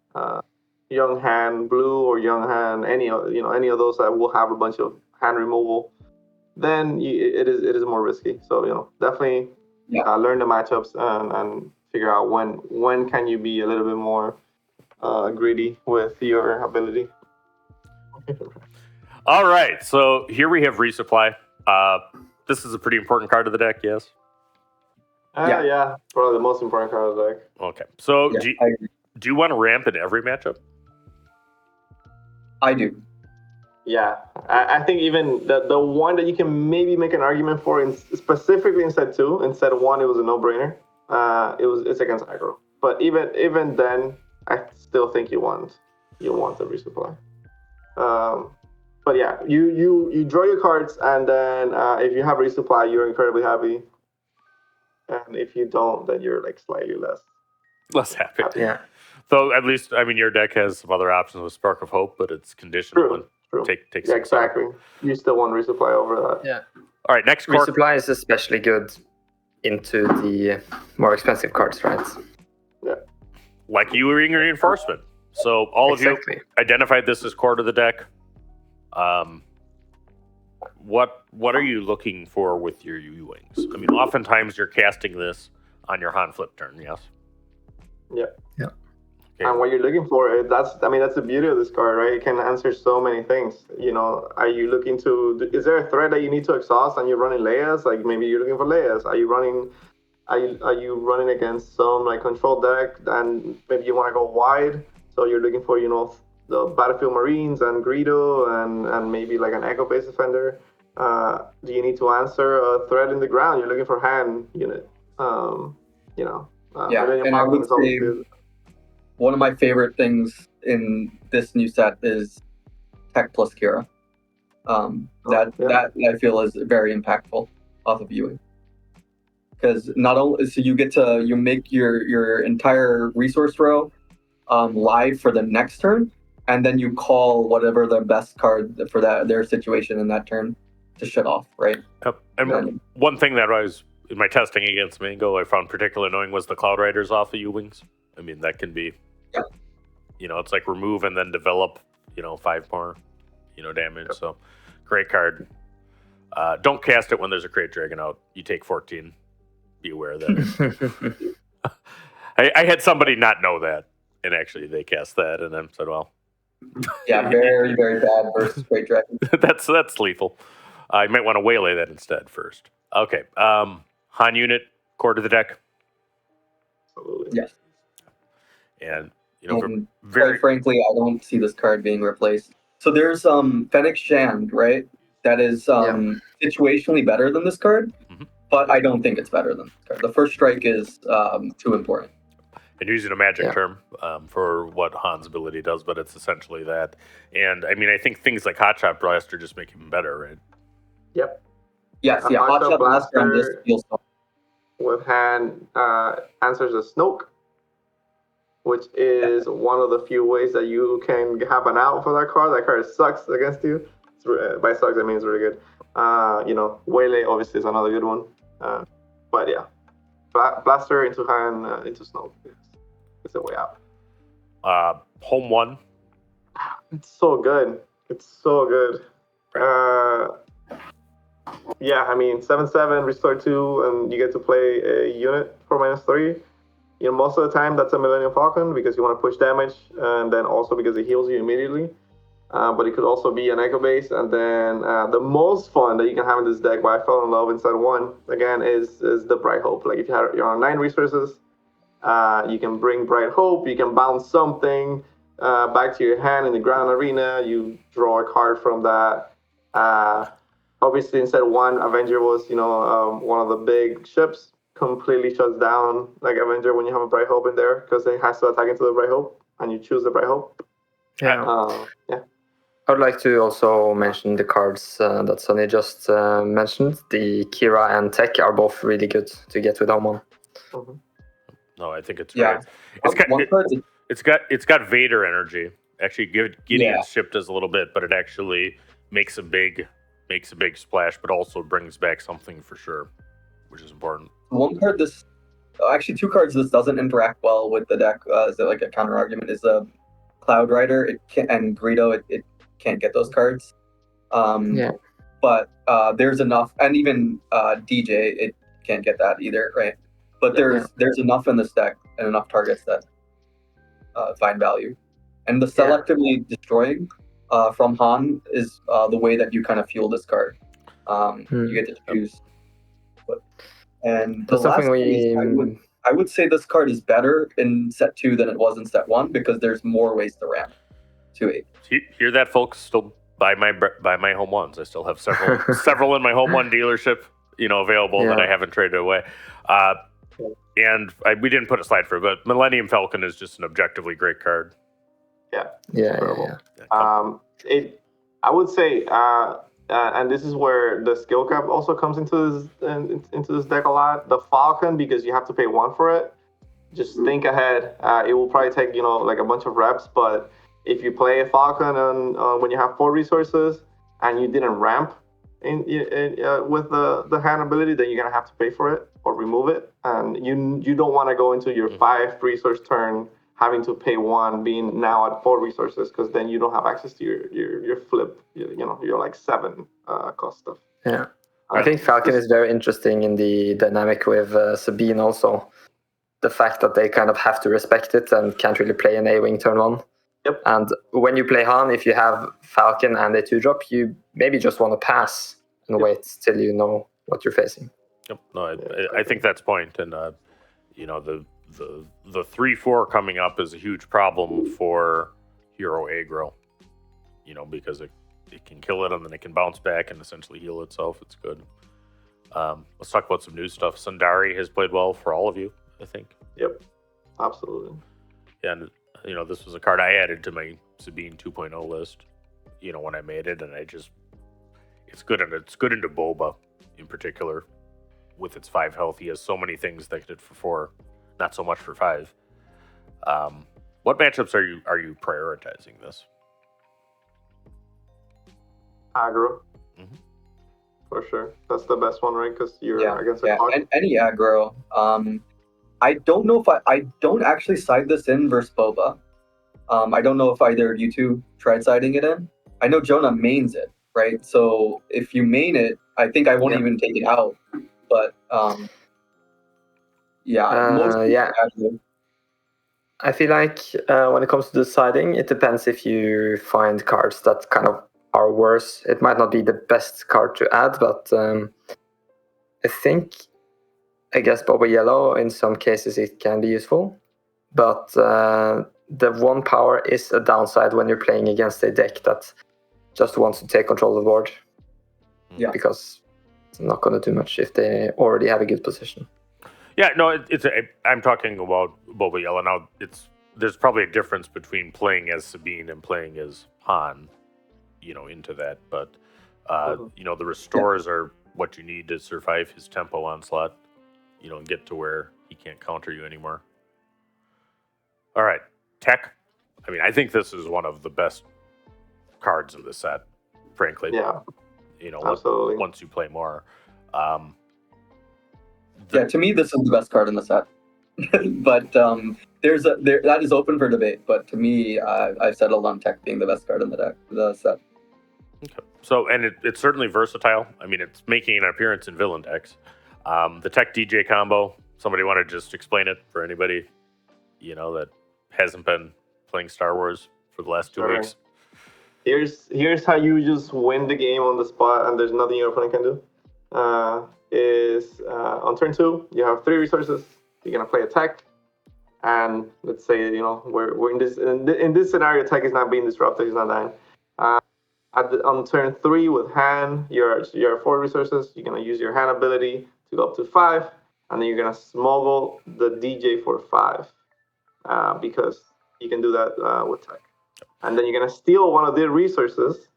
young hand blue or young hand, any of those that will have a bunch of hand removal. then it is more risky. So definitely learn the matchups and figure out when can you be a little bit more greedy with your ability. All right, so here we have resupply. This is a pretty important card of the deck, yes? Yeah, probably the most important card of the deck. Okay, so Yeah, I agree. do you want to ramp in every matchup? I do. Yeah, I think even the one that you can maybe make an argument for, specifically in set 2, in set 1 it was a no-brainer. It's against aggro, but even then, I still think you want the resupply. But yeah, you draw your cards, and then if you have resupply, you're incredibly happy, and if you don't, then you're like slightly Less happy. Yeah. So at least, I mean, your deck has some other options with Spark of Hope, but it's conditional. True. Take Yeah, exactly. You still want resupply over that. Yeah. All right, next card. Resupply is especially good into the more expensive cards, right? Yeah. Like U-Ring Reinforcement. So all of you identified this as core to the deck. What are you looking for with your U-Wings? I mean, oftentimes you're casting this on your Han flip turn, yes? Yeah. Yeah. Okay. And what you're looking for, that's the beauty of this card, right? It can answer so many things. Are you looking to? Is there a threat that you need to exhaust, and you're running Leia's? Like maybe you're looking for Leia's. Are you running against some like control deck, and maybe you want to go wide? So you're looking for the Battlefield Marines and Greedo and maybe like an Echo based defender. Do you need to answer a threat in the ground? You're looking for hand unit. And I would say one of my favorite things in this new set is Tech plus Kira. That I feel is very impactful off of viewing, because not only you make your entire resource row live for the next turn, and then you call whatever the best card for their situation in that turn to shut off, right? Yep. And one thing that I was in my testing against Mango, I found particularly annoying was the Cloud Riders off of U-Wings. I mean, that can be, it's like remove and then develop, 5 more, damage. Yep. So, great card. Don't cast it when there's a Crate Dragon out. You take 14. Be aware of that. I had somebody not know that, and actually they cast that, and then said, well. Yeah, very, very bad versus Crate Dragon. that's lethal. You might want to waylay that instead first. Okay. Han unit, core to the deck. Absolutely. Yes. And quite frankly, I don't see this card being replaced. So there's Fennec Shand, right? That is situationally better than this card, but I don't think it's better than this card. The first strike is too important. And using a magic term for what Han's ability does, but it's essentially that. And I mean, I think things like Hot Shot Blaster just make him better, right? Yep. Yes, Hot Shot Blaster on this feels fun. With hand answers a Snoke, which is one of the few ways that you can have an out for that card. That card sucks against you. By sucks, I mean it's really good. Waylay obviously is another good one. But yeah, Blaster into hand into Snoke is the way out. Home 1. It's so good. Yeah, I mean 7/7 restore 2, and you get to play a unit for -3. Most of the time that's a Millennium Falcon because you want to push damage, and then also because it heals you immediately. But it could also be an Echo base, and then the most fun that you can have in this deck, why I fell in love in set 1 again, is the Bright Hope. Like if you're on 9 resources, you can bring Bright Hope. You can bounce something back to your hand in the ground arena. You draw a card from that. Obviously, in set 1, Avenger was, one of the big ships. Completely shuts down like Avenger when you have a Bright Hope in there because it has to attack into the Bright Hope, and you choose the Bright Hope. Yeah. Yeah. I would like to also mention the cards that Sonny just mentioned. The Kira and Tech are both really good to get with Home 1. Mm-hmm. No, I think it's great. It's got Vader energy. Actually, Gideon's ship does a little bit, but it actually makes a big splash, but also brings back something for sure, which is important. One card actually 2 cards this doesn't interact well with the deck as like a counter argument is a Cloud Rider and Greedo. It can't get those cards. But but there's enough, and even DJ, it can't get that either, right? But there's enough in this deck and enough targets that find value. And the selectively destroying from Han is the way that you kind of fuel this card. You get to choose. And the last piece, I would say this card is better in set 2 than it was in set 1 because there's more ways to ramp to 8. Hear that, folks? Still buy my home ones. I still have several in my home one dealership, available that I haven't traded away. And we didn't put a slide for it, but Millennium Falcon is just an objectively great card. Yeah. I would say, and this is where the skill cap also comes into this deck a lot. The Falcon, because you have to pay 1 for it. Just think ahead. It will probably take like a bunch of reps, but if you play a Falcon on when you have 4 resources and you didn't ramp with the hand ability, then you're gonna have to pay for it or remove it, and you don't want to go into your 5 resource turn having to pay 1, being now at 4 resources, because then you don't have access to your flip, your like 7 cost stuff. Yeah, I think Falcon is very interesting in the dynamic with Sabine also. The fact that they kind of have to respect it and can't really play an A-wing turn 1. Yep. And when you play Han, if you have Falcon and a 2-drop, you maybe just want to pass and wait till you know what you're facing. Yep. No, I think that's point, and the 3/4 coming up is a huge problem for hero aggro. Because it can kill it and then it can bounce back and essentially heal itself. It's good. Let's talk about some new stuff. Sundari has played well for all of you, I think. Yep. Absolutely. Yeah, and this was a card I added to my Sabine 2.0 list. When I made it, and it's good, and it's good into Boba in particular. With its 5 health, he has so many things that did for 4, not so much for 5. What matchups are you prioritizing this? Aggro, for sure. That's the best one, right? Because you're against a clock. And any aggro. I don't know if I don't actually side this in versus Boba. I don't know if either of you two tried siding it in. I know Jonah mains it, right? So if you main it, I think I won't even take it out. But I feel like when it comes to deciding, it depends if you find cards that kind of are worse. It might not be the best card to add, but I guess Boba Yellow, in some cases, it can be useful. But the 1 power is a downside when you're playing against a deck that just wants to take control of the board. Yeah. Because it's not going to do much if they already have a good position. Yeah, no, I'm talking about Boba Yellow now. There's probably a difference between playing as Sabine and playing as Han, into that. But the restores are what you need to survive his tempo onslaught, and get to where he can't counter you anymore. All right, tech. I think this is one of the best cards in the set, frankly. Yeah. Absolutely. Once you play more. To me, this is the best card in the set. But that is open for debate. But to me, I've settled on tech being the best card in the set. Okay. So, and it's certainly versatile. It's making an appearance in villain decks. The tech DJ combo. Somebody want to just explain it for anybody, that hasn't been playing Star Wars for the last 2 weeks. Here's how you just win the game on the spot, and there's nothing your opponent can do. On turn 2, you have 3 resources. You're gonna play a tech, and let's say we're in this scenario, tech is not being disrupted. He's not dying. On turn 3 with hand, you're 4 resources. You're gonna use your hand ability to go up to 5, and then you're gonna smuggle the DJ for 5, because you can do that with tech. And then you're gonna steal one of their resources,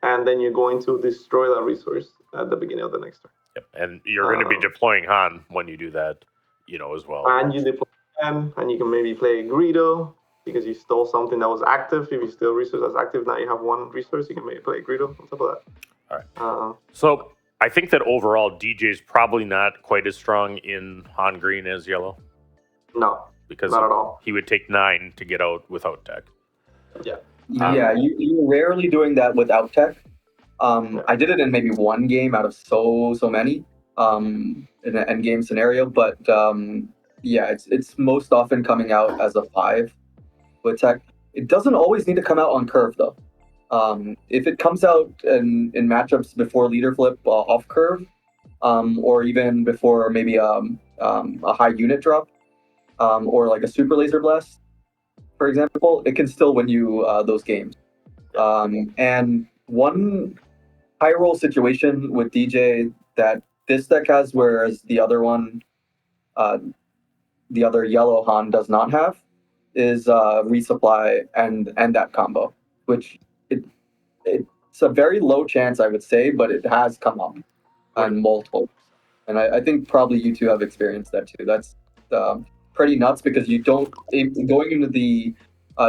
and then you're going to destroy that resource at the beginning of the next turn. Yep. And you're going to be deploying Han when you do that, as well. And you deploy Han, and you can maybe play Greedo because you stole something that was active. If you steal a resource that's active, now you have 1 resource. You can maybe play Greedo on top of that. All right. So I think that overall DJ's probably not quite as strong in Han green as yellow. No, because not at all. He would take 9 to get out without tech. Yeah. You're rarely doing that without tech. I did it in maybe one game out of so many in an end game scenario, but yeah, it's most often coming out as a 5 with tech. It doesn't always need to come out on curve though. If it comes out in matchups before leader flip off curve, or even before maybe a high unit drop, or like a super laser blast, for example, it can still win you those games. And one high roll situation with DJ that this deck has, whereas the other one, the other yellow Han does not have, is resupply and that combo, which it's a very low chance, I would say, but it has come up on multiple. And I think probably you two have experienced that too. That's pretty nuts because you don't, going into the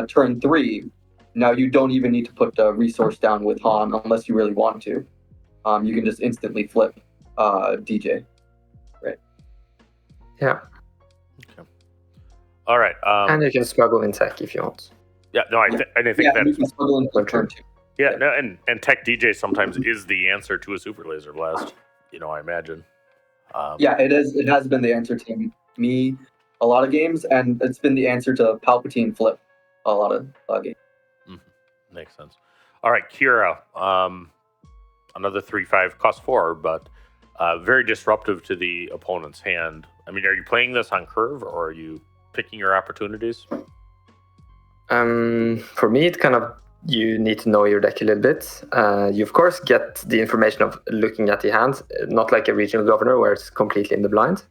turn 3, now you don't even need to put the resource down with Han unless you really want to. You can just instantly flip DJ. Right. Yeah. Okay. All right. And you can smuggle in tech if you want. Yeah, no, I think you can smuggle into turn 2. Yeah, no, and tech DJ sometimes is the answer to a super laser blast. I imagine. Yeah, it is. It has been the answer to me a lot of games, and it's been the answer to Palpatine flip a lot of games. Mm-hmm. Makes sense. All right, Kira. Another 3/5 cost 4, but very disruptive to the opponent's hand. I mean, are you playing this on curve, or are you picking your opportunities? For me, it kind of, you need to know your deck a little bit. You of course get the information of looking at the hand, not like a regional governor where it's completely in the blind.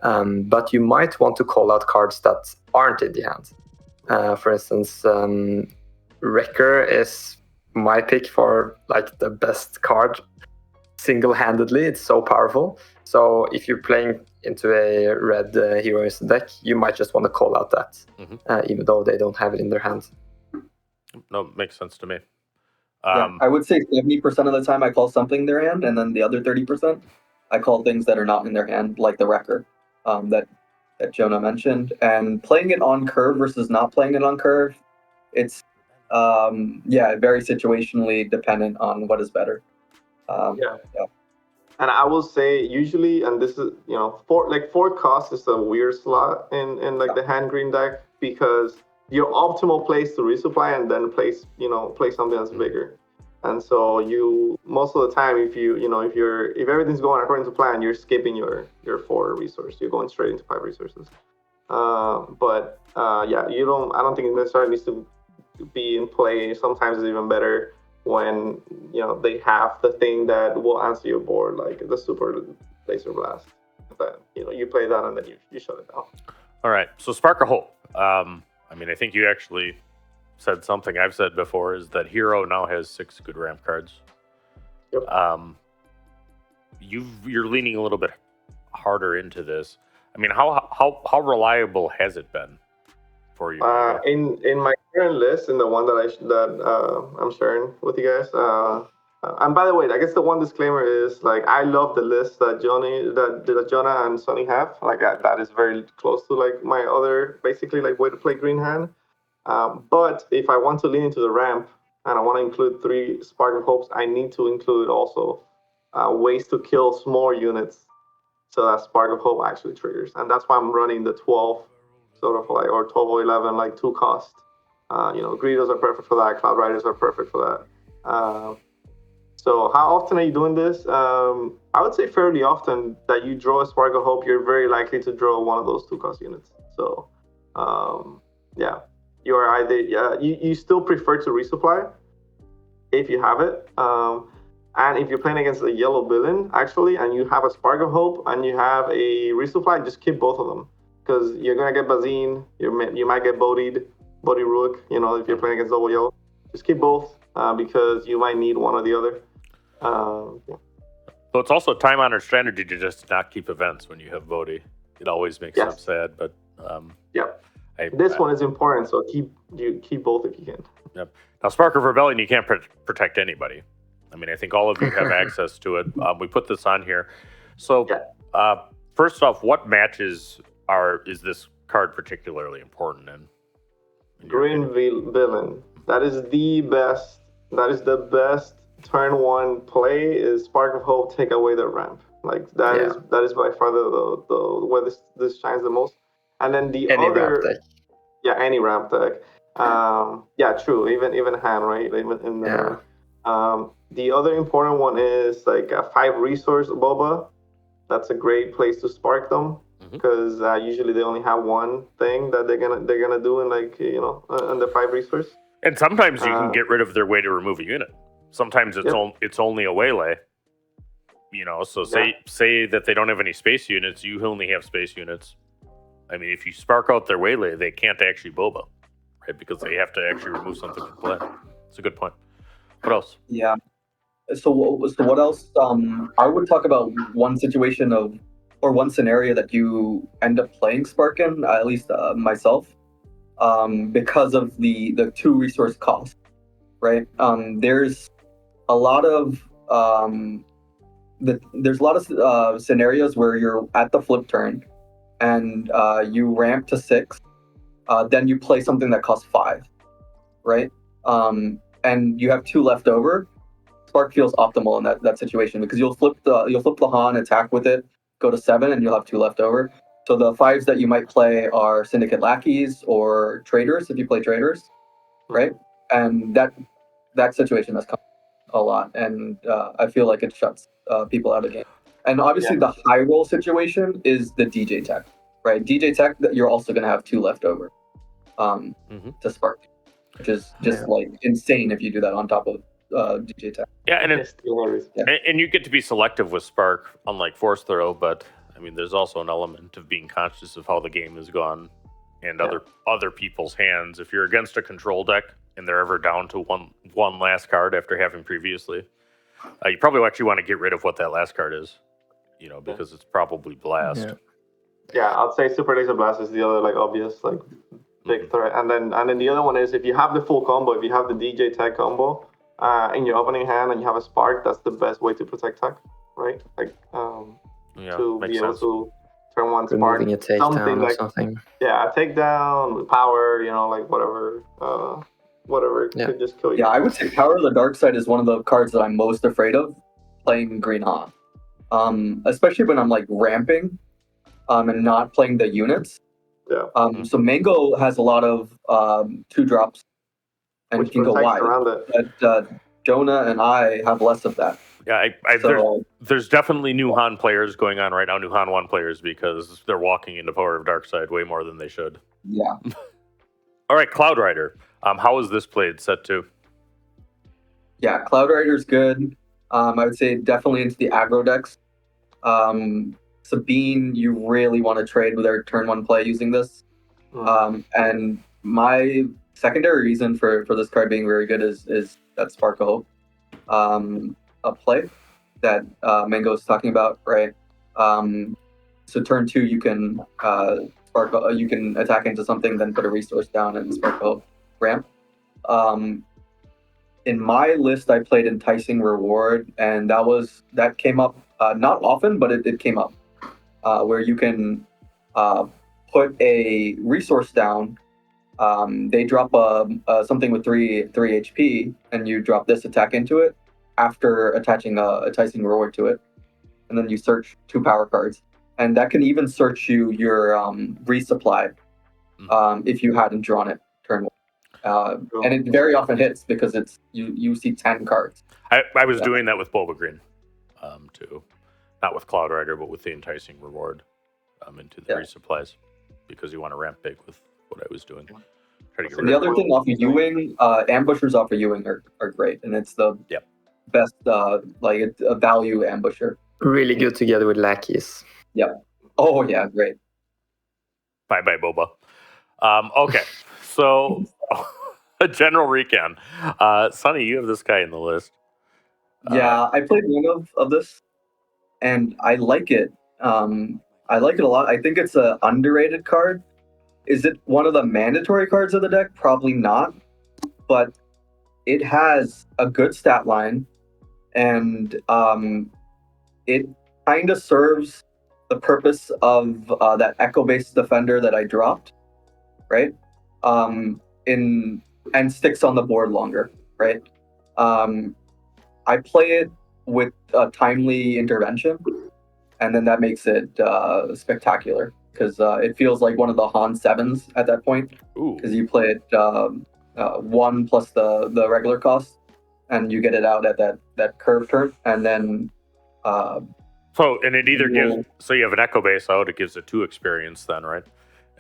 But you might want to call out cards that aren't in the hand. For instance, Wrecker is my pick for like the best card single-handedly. It's so powerful. So if you're playing into a red heroes deck, you might just want to call out that, even though they don't have it in their hand. No, makes sense to me. Yeah, I would say 70% of the time I call something in their hand, and then the other 30% I call things that are not in their hand, like the Wrecker that Jonah mentioned. And playing it on curve versus not playing it on curve, it's very situationally dependent on what is better. Yeah. And I will say usually, and this is 4 cost is a weird slot in the hand green deck, because your optimal place to resupply and then play something that's bigger. And so you, most of the time, if everything's going according to plan, you're skipping your 4 resource. You're going straight into 5 resources. But I don't think it necessarily needs to be in play. Sometimes it's even better when they have the thing that will answer your board, like the super laser blast. That you play that and then you shut it down. All right. So Spark of Hope. I mean, I think you actually said something I've said before, is that Hero now has 6 good ramp cards. Yep. You're leaning a little bit harder into this. I mean, how reliable has it been for you? In my current list, in the one that I'm sharing with you guys. And by the way, I guess the one disclaimer is, like, I love the list that Jonah and Sonny have. Like, that is very close to like my other, basically, like, way to play green hand. But if I want to lean into the ramp and I want to include 3 Spark of Hopes, I need to include also ways to kill small units so that Spark of Hope actually triggers. And that's why I'm running the 12 sort of like, or 12 or 11, like 2 cost. Greedos are perfect for that. Cloud Riders are perfect for that. So how often are you doing this? I would say fairly often. That you draw a Spark of Hope, you're very likely to draw one of those 2 cost units. So you are either you still prefer to resupply if you have it. And if you're playing against a yellow villain, actually, and you have a Spark of Hope and you have a resupply, just keep both of them, because you're gonna get Bazine. You might get Bodhi Rook. If you're playing against double yellow, just keep both because you might need one or the other. So it's also a time-honored strategy to just not keep events when you have Bodhi. It always makes them sad, but this one is important, so keep both if you can. Yep. Now, Spark of Rebellion, you can't protect anybody. I mean, I think all of you have access to it. We put this on here. So, first off, what matches is this card particularly important in Green Villain. That is the best. That is the best turn one play is Spark of Hope, take away the ramp. Like that is by far the where this shines the most. And then the Any other ramp deck. Yeah, any ramp deck. Yeah, true. Even hand, right? Even in the the other important one is like a 5 resource boba. That's a great place to spark them because usually they only have one thing that they're gonna do in like in the 5 resource. And sometimes you can get rid of their way to remove a unit. Sometimes it's only a waylay. So say that they don't have any space units, you only have space units. I mean, if you spark out their waylay, they can't actually boba, right? Because they have to actually remove something from play. It's a good point. What else? Yeah. So what else? I would talk about one situation or one scenario that you end up playing Spark in, at least myself, because of the 2 resource cost, right? There's a lot of scenarios where you're at the flip turn and you ramp to 6, then you play something that costs 5, right? And you have 2 left over. Spark feels optimal in that situation because you'll flip the Han, attack with it, go to 7, and you'll have 2 left over. So the 5s that you might play are Syndicate Lackeys or Traders if you play Traders, right? And that situation has come a lot, and I feel like it shuts people out of the game. And obviously the high roll situation is the DJ tech, right? DJ tech that you're also going to have 2 left over to spark, which is just like insane if you do that on top of DJ tech. Yeah, and you get to be selective with Spark, unlike Force Throw, but I mean, there's also an element of being conscious of how the game has gone and other people's hands. If you're against a control deck and they're ever down to one last card after having previously, you probably actually want to get rid of what that last card is, because it's probably Blast. Yeah, I'd say Super Laser Blast is the other like obvious like big threat, and then the other one is if you have the full combo, if you have the DJ tech combo in your opening hand and you have a Spark, that's the best way to protect tech, right? Like to be able to turn one Spark, removing a takedown or something. Yeah, a takedown with power, like whatever could just kill you. Yeah, I would say Power of the Dark Side is one of the cards that I'm most afraid of playing Green Han. Especially when I'm like ramping and not playing the units. Yeah. So Mango has a lot of 2 drops and which can go wide. Around it. But Jonah and I have less of that. Yeah, there's definitely new Han players going on right now, new Han 1 players, because they're walking into Power of Dark Side way more than they should. Yeah. All right, Cloud Rider. How is this played, set 2? Yeah, Cloud Rider's good. I would say definitely into the aggro decks. Sabine, you really want to trade with their turn 1 play using this. And my secondary reason for this card being very good is that Spark of Hope a play that Mango is talking about, right? So turn 2, you can you can attack into something, then put a resource down and Spark of Hope ramp. In my list, I played Enticing Reward, and that came up not often, but it came up where you can put a resource down. They drop something with 3 HP, and you drop this attack into it after attaching a Enticing Reward to it, and then you search 2 power cards, and that can even search your resupply if you hadn't drawn it turn 1. And it very often hits because it's you see 10 cards. I was doing that with Boba Green, too, not with Cloud Rider, but with the Enticing Reward into the resupplies, because you want to ramp big with what I was doing. And the other thing off of Ewing, ambushers off of Ewing are great, and it's the best it's a value ambusher. Really good together with lackeys. Yep. Oh yeah, great. Bye Boba. Okay, so a general recon. Sonny, you have this guy in the list. Yeah, I played one of this, and I like it. I like it a lot. I think it's an underrated card. Is it one of the mandatory cards of the deck? Probably not, but it has a good stat line, and it kind of serves the purpose of that echo-based defender that I dropped, right? And sticks on the board longer, right? I play it with a timely intervention, and then that makes it spectacular because it feels like one of the Han 7s at that point Ooh. because you play it 1 plus the regular cost, and you get it out at that curve turn, and then So, and it either Yeah. gives, so you have an echo base out, it gives a 2 experience then, right?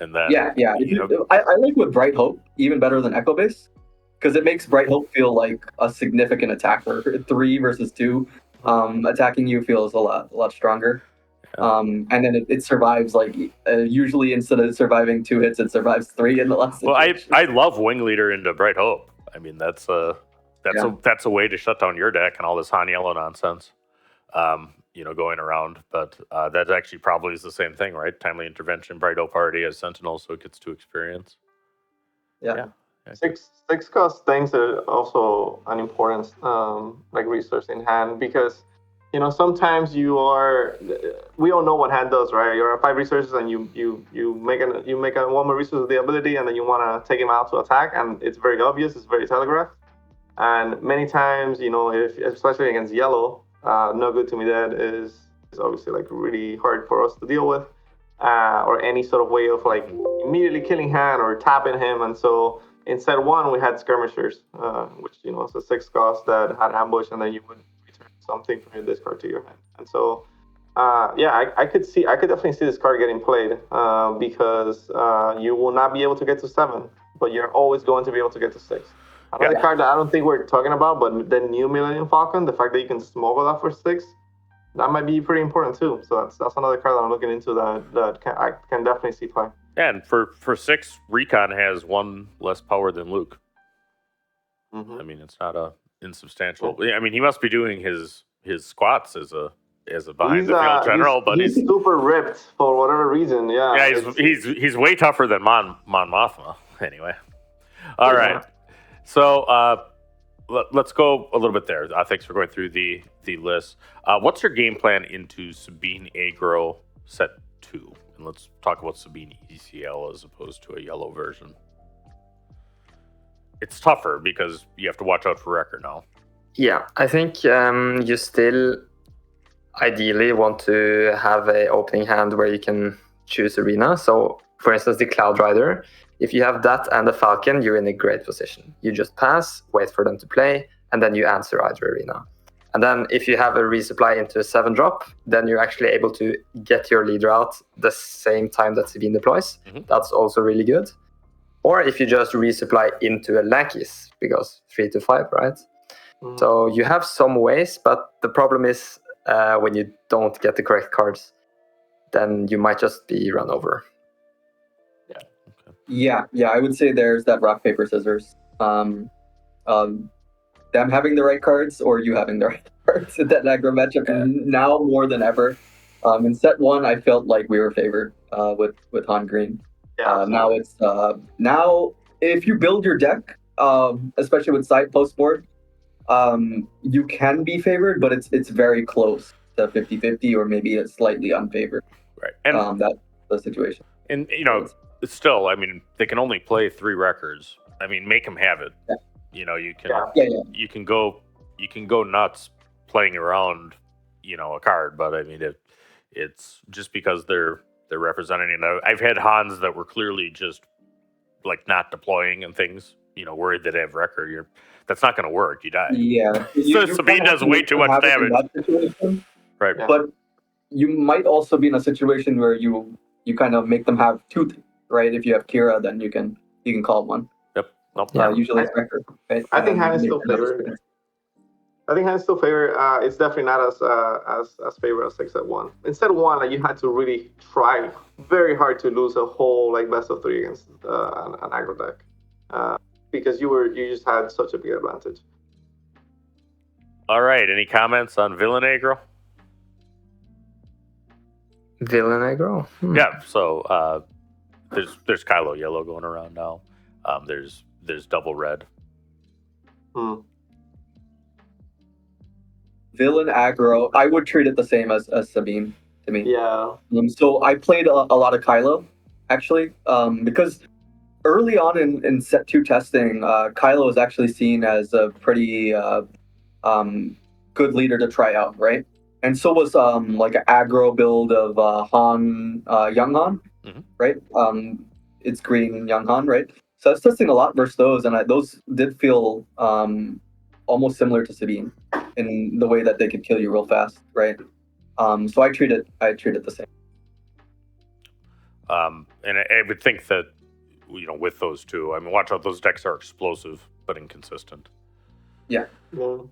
And then, yeah. you know, I like with Bright Hope even better than Echo Base because it makes Bright Hope feel like a significant attacker. 3 versus 2, attacking you feels a lot stronger. And then it survives like usually instead of surviving 2 hits, it survives 3 in the last well, situation. I love Wing Leader into Bright Hope. I mean, that's a way to shut down your deck and all this Han Yellow nonsense, going around. But that actually probably is the same thing, right? Timely intervention, Bright Hope already has Sentinel, so it gets 2 experience. Yeah. Six cost things are also an important like resource in hand because sometimes we all know what hand does, right? You're at 5 resources and you make a 1 more resource with the ability and then you want to take him out to attack, and it's very obvious, it's very telegraphed, and many times if especially against yellow, no good to me dead is obviously like really hard for us to deal with, or any sort of way of like immediately killing hand or tapping him. And so instead 1 we had skirmishers, which is a 6 cost that had ambush, and then you would return something from your discard to your hand. And so I could definitely see this card getting played, because you will not be able to get to 7, but you're always going to be able to get to 6. Another card that I don't think we're talking about, but the new Millennium Falcon, the fact that you can smuggle that for 6, that might be pretty important too. So that's another card that I'm looking into that I can definitely see play. Yeah, and for 6, Recon has 1 less power than Luke. Mm-hmm. I mean, it's not a insubstantial. I mean, he must be doing his squats as a behind the field general, but he's super ripped for whatever reason. Yeah, he's way tougher than Mon Mothma. Anyway, all right. So let's go a little bit there. Thanks for going through the list. What's your game plan into Sabine Aggro set 2? And let's talk about Sabine ECL as opposed to a yellow version. It's tougher because you have to watch out for Wrecker now. Yeah, I think you still ideally want to have a opening hand where you can choose arena. So, for instance, the Cloud Rider, if you have that and the Falcon, you're in a great position. You just pass, wait for them to play, and then you answer either arena. And then if you have a resupply into a 7-drop, then you're actually able to get your leader out the same time that Sabine deploys. Mm-hmm. That's also really good. Or if you just resupply into a Lackey's, because 3 to 5, right? Mm-hmm. So you have some ways, but the problem is when you don't get the correct cards, then you might just be run over. Yeah, I would say there's that rock, paper, scissors. Them having the right cards or you having the right cards in that aggro matchup. Now more than ever. In set 1, I felt like we were favored with Han Green. Now it's now if you build your deck, especially with side post board, you can be favored, but it's very close to 50-50 or maybe it's slightly unfavored. Right, and that's the situation. And it's still, I mean, they can only play 3 records. I mean, make them have it. Yeah. You can you can go nuts playing around, a card, but I mean it's just because they're representing. I've had Hans that were clearly just like not deploying and things, worried that they have record. That's not going to work. You die. Yeah. So Sabine does way too much damage. Right. But you might also be in a situation where you kind of make them have 2 things, right? If you have Kira, then you can call 1. Yep. Nope. Usually it's record. Right? I think Han is still favored. It's definitely not as favored as 6 at 1. Instead of 1, you had to really try very hard to lose a whole best of 3 against an aggro deck, because you just had such a big advantage. All right. Any comments on Villain Aggro? Villain aggro? Yeah. So there's Kylo yellow going around now. There's double red. Villain aggro, I would treat it the same as Sabine to me. Yeah. So I played a lot of Kylo, actually, because early on in set 2 testing, Kylo is actually seen as a pretty good leader to try out, right? And so was like an aggro build of Young Han, right? It's green Young Han, right? So I was testing a lot versus those, and those did feel almost similar to Sabine in the way that they could kill you real fast, right? So I treat it the same. And I would think that, with those two, I mean, watch out, those decks are explosive but inconsistent. Yeah. Don't.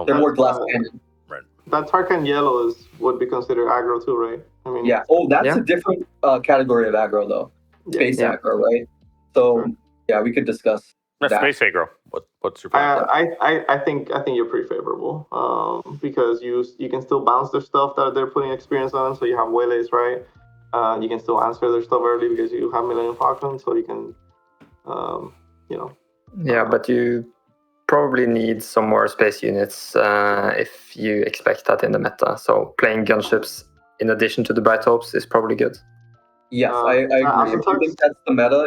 They're more glass cannon. Right. That Tarkan yellow would be considered aggro too, right? I mean. Yeah. Oh, that's a different category of aggro though. Space aggro, right? So yeah, we could discuss that. Space aggro. What's your plan? I think you're pretty favorable. Because you can still bounce their stuff that they're putting experience on, so you have waylays, right? You can still answer their stuff early because you have Millennium Falcon, so you can, Yeah, but you probably need some more space units if you expect that in the meta. So playing gunships in addition to the Bright Hopes is probably good. Yes, I agree. If you think that's the meta,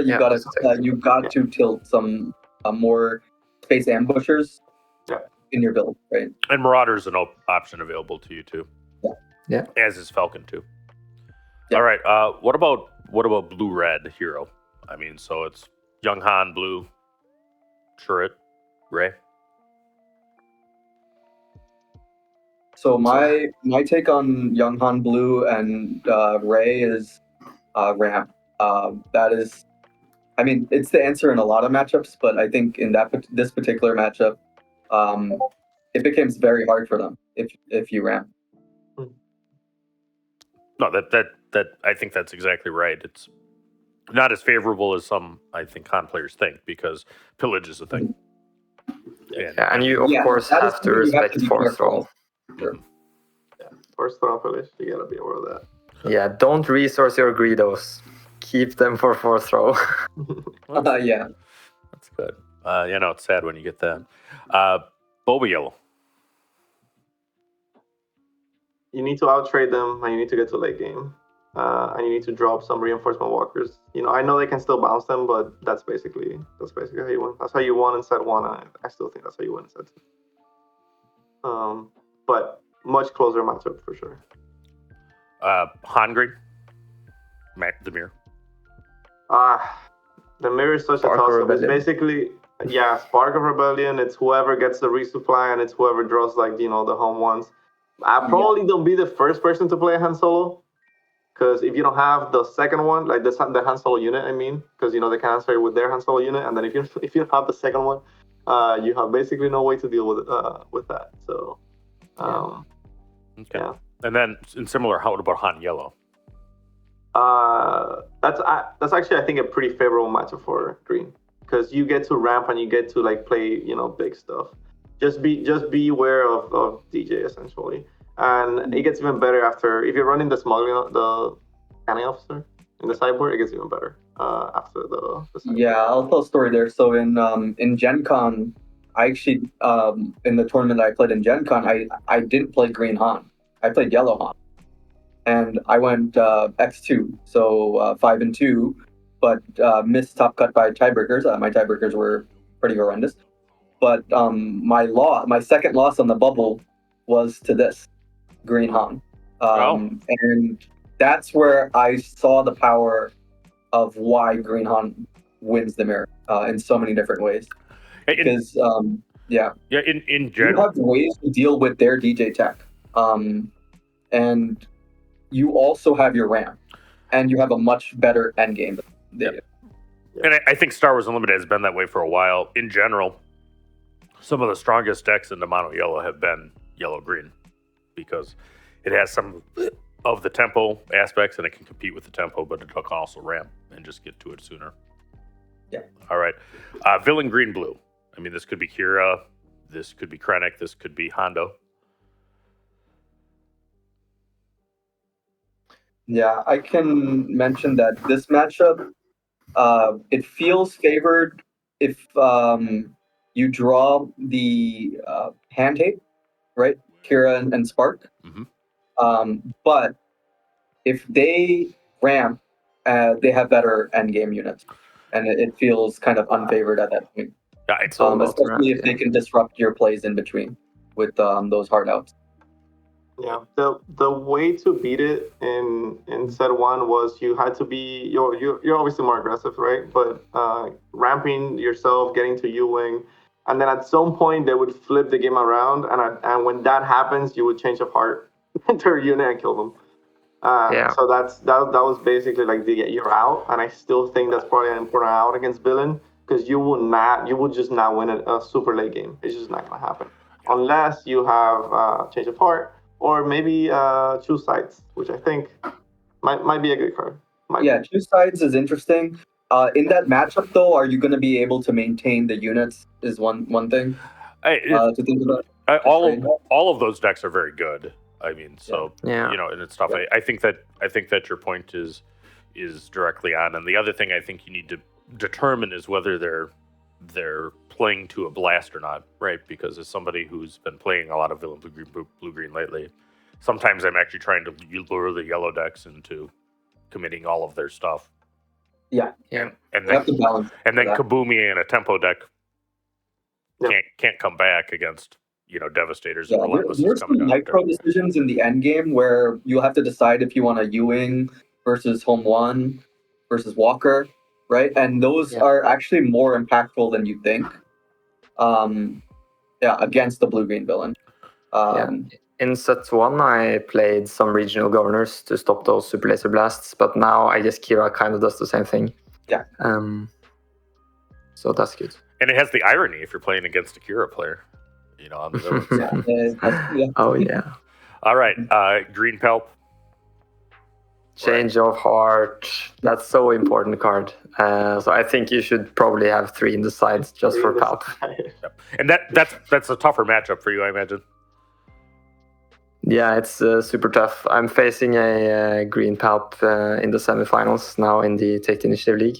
you got to tilt some more space ambushers in your build, right? And Marauder's an option available to you too. Yeah. As is Falcon too. Yeah. All right. What about blue red hero? I mean, so it's Young Han blue, Turret, Ray. So my take on Young Han blue and Ray is ramp. That is, I mean, it's the answer in a lot of matchups, but I think in this particular matchup, it becomes very hard for them if you ramp. No, that I think that's exactly right. It's not as favorable as some, I think, Han players think, because pillage is a thing. And you of course have to respect fourth roll. Sure. Yeah, first throw pillage, you gotta be aware of that. Yeah, don't resource your Greedos. Keep them for fourth row. Yeah. That's good. It's sad when you get that. Boba Yellow. You need to outtrade them, and you need to get to late game, and you need to drop some reinforcement walkers. I know they can still bounce them, but that's basically how you win. That's how you won in set 1. I still think that's how you win in set 2. But much closer matchup for sure. Han Green. The mirror. The mirror is such a toss-up. It's basically, Spark of Rebellion. It's whoever gets the resupply, and it's whoever draws the home ones. I probably don't be the first person to play Han Solo, because if you don't have the second one, like the Han Solo unit, I mean, because they can answer with their Han Solo unit, and then if you don't have the second one, you have basically no way to deal with that. So, okay. Yeah. And then in similar, how about Han Yellow? That's actually, I think, a pretty favorable matchup for green, because you get to ramp and you get to play big stuff. Just be aware of DJ essentially, and it gets even better if you're running the smuggling, the scanning officer in the sideboard. It gets even better after the sideboard. Yeah, I'll tell a story there. So in Gen Con, I actually in the tournament I played in Gen Con, I didn't play green Han. I played yellow Han, and I went X2, so 5-2, but missed top cut by tiebreakers. My tiebreakers were pretty horrendous. But my second loss on the bubble was to this green Han, and that's where I saw the power of why green Han wins the mirror in so many different ways. Because in general, you have ways to deal with their DJ tech, and you also have your ramp, and you have a much better end game. And I think Star Wars Unlimited has been that way for a while. In general, some of the strongest decks in the mono yellow have been yellow green, because it has some of the tempo aspects and it can compete with the tempo, but it can also ramp and just get to it sooner. Yeah. All right. Villain green blue. I mean, this could be Kira, this could be Krennic, this could be Hondo. Yeah, I can mention that this matchup, it feels favored if you draw the hand tape, right? Kira and Spark. Mm-hmm. But if they ramp, they have better endgame units, and it feels kind of unfavored at that point. Yeah, it's especially if they can disrupt your plays in between. with those hard outs. Yeah, the way to beat it in set one was you had to be you're obviously more aggressive, right? But ramping yourself, getting to U-wing, and then at some point they would flip the game around, and when that happens, you would change of heart into your unit and kill them. So that was basically like you're out, and I still think that's probably an important out against villain because you will just not win a super late game. It's just not gonna happen unless you have change of heart. Or maybe choose sides, which I think might be a good card. Choose sides is interesting. In that matchup, though, are you going to be able to maintain the units? Is one thing to think about. All of those decks are very good. I mean, so and it's tough. I think that your point is directly on. And the other thing I think you need to determine is whether they're playing to a blast or not, right? Because as somebody who's been playing a lot of villain blue green lately, sometimes I'm actually trying to lure the yellow decks into committing all of their stuff. Yeah. And then Kaboomi and a tempo deck can't come back against Devastators and Relentless. There's some micro decisions in the end game where you'll have to decide if you want a U-wing versus Home One versus Walker, right? And those are actually more impactful than you think. Against the blue-green villain. In set one, I played some regional governors to stop those super laser blasts, but now I guess Kira kind of does the same thing. Yeah. So that's good. And it has the irony if you're playing against a Kira player, on the villains. Oh yeah. All right, green Pelp. Change of heart. That's so important card. So I think you should probably have 3 in the sides just for Palp. And that's a tougher matchup for you, I imagine. Yeah, it's super tough. I'm facing a green Palp in the semifinals now in the Take the Initiative League.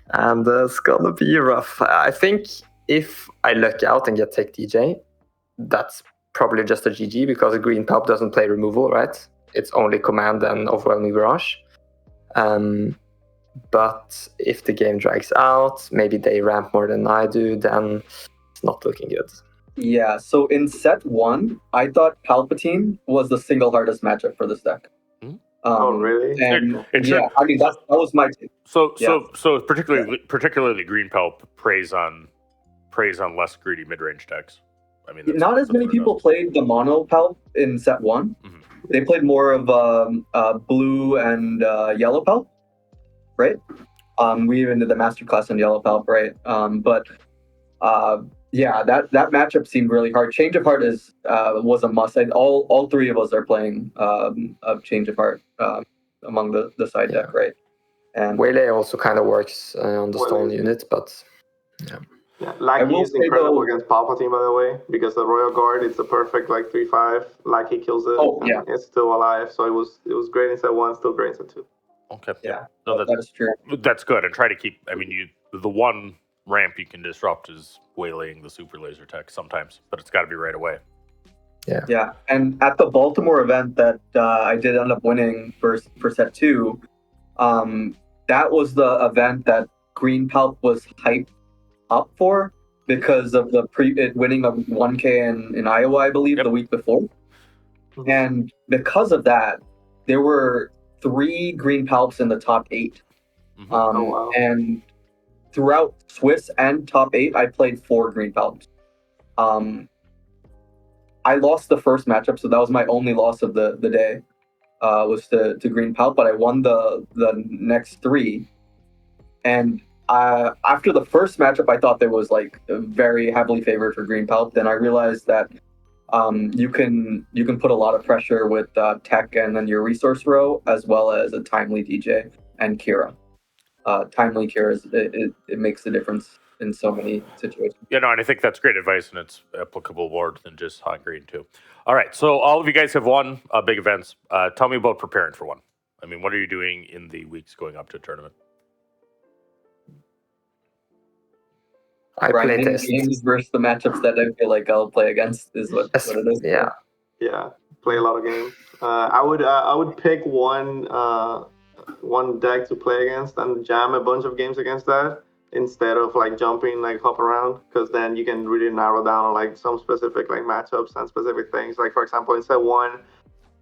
And it's gonna be rough. I think if I luck out and get Tech DJ, that's probably just a GG because a green Palp doesn't play removal, right? It's only command and overwhelming barrage. But if the game drags out, maybe they ramp more than I do, then it's not looking good. Yeah, so in set one, I thought Palpatine was the single hardest matchup for this deck. Oh, really? And I mean that was my take. So particularly green Pelp preys on less greedy mid-range decks. I mean, not as many people played the mono Pelp in set one. Mm-hmm. They played more of blue and yellow Pelp, right? We even did the masterclass on yellow Pelp, right? That matchup seemed really hard. Change of Heart was a must. All 3 of us are playing of Change of Heart among the side deck, right? And Waylay also kind of works on the stone unit, but Lackey is incredible against Palpatine, by the way, because the Royal Guard, it's a perfect 3/5. Lackey kills it. It's still alive, so it was great in set 1, still great in set 2. Okay. Yeah. No, that is true. That's good. And try to keep. I mean, the one ramp you can disrupt is waylaying the super laser tech sometimes, but it's got to be right away. Yeah. And at the Baltimore event that I did end up winning for set 2, that was the event that Green Pelp was hyped up for because of the winning of 1K in Iowa, I believe, the week before. Mm-hmm. And because of that, there were 3 green Palps in the top 8. Mm-hmm. And throughout Swiss and top 8, I played 4 green Palps. I lost the first matchup, so that was my only loss of the day, was to green Palp, but I won the next 3. And after the first matchup, I thought there was very heavily favored for green Palp. Then I realized that you can put a lot of pressure with tech and then your resource row, as well as a timely DJ and Kira. Timely Kira it makes a difference in so many situations. And I think that's great advice, and it's applicable more than just Han Green too. All right, so all of you guys have won big events. Tell me about preparing for one. I mean, what are you doing in the weeks going up to a tournament? I play test games versus the matchups that I feel like I'll play against is what it is. Yeah, play a lot of games. I would pick one deck to play against and jam a bunch of games against that. instead of like jumping, like hop around, because then you can really narrow down on like some specific like matchups and specific things. Like for example, in set one,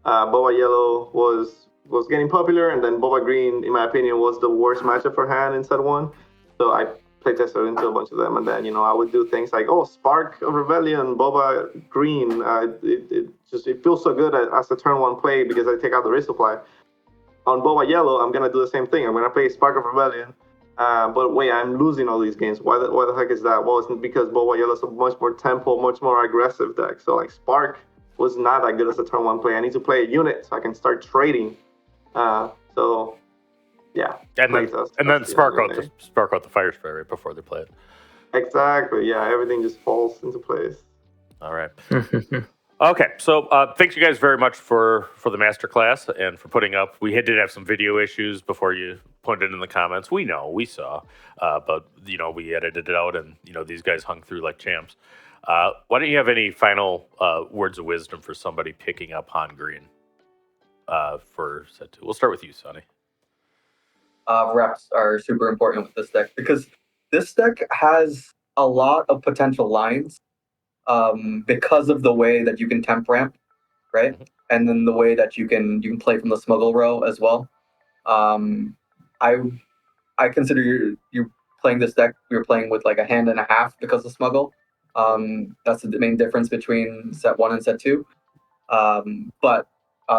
Boba Yellow was getting popular, and then Boba Green, in my opinion, was the worst matchup for Han in set one. So I playtested into a bunch of them, and then I would do things like, oh, Spark of Rebellion, Boba Green. It feels so good as a turn one play because I take out the resupply. On Boba Yellow, I'm gonna do the same thing. I'm gonna play Spark of Rebellion. But wait, I'm losing all these games. Why the heck is that? Well, it's because Boba Yellow is a much more tempo, much more aggressive deck. So like Spark was not that good as a turn one play. I need to play a unit so I can start trading. So yeah. And then spark out the fire spray right before they play it. Exactly. Yeah, everything just falls into place. All right. Okay, so thanks you guys very much for the masterclass and for putting up. We did have some video issues before you pointed in the comments. We saw, but we edited it out, and these guys hung through like champs. Why don't you have any final words of wisdom for somebody picking up Han Green for set 2? We'll start with you, Sonny. Reps are super important with this deck because this deck has a lot of potential lines. Because of the way that you can temp ramp, right? Mm-hmm. And then the way that you can play from the smuggle row as well. I consider you're playing this deck, you're playing with like a hand and a half because of smuggle. That's the main difference between set 1 and set 2. But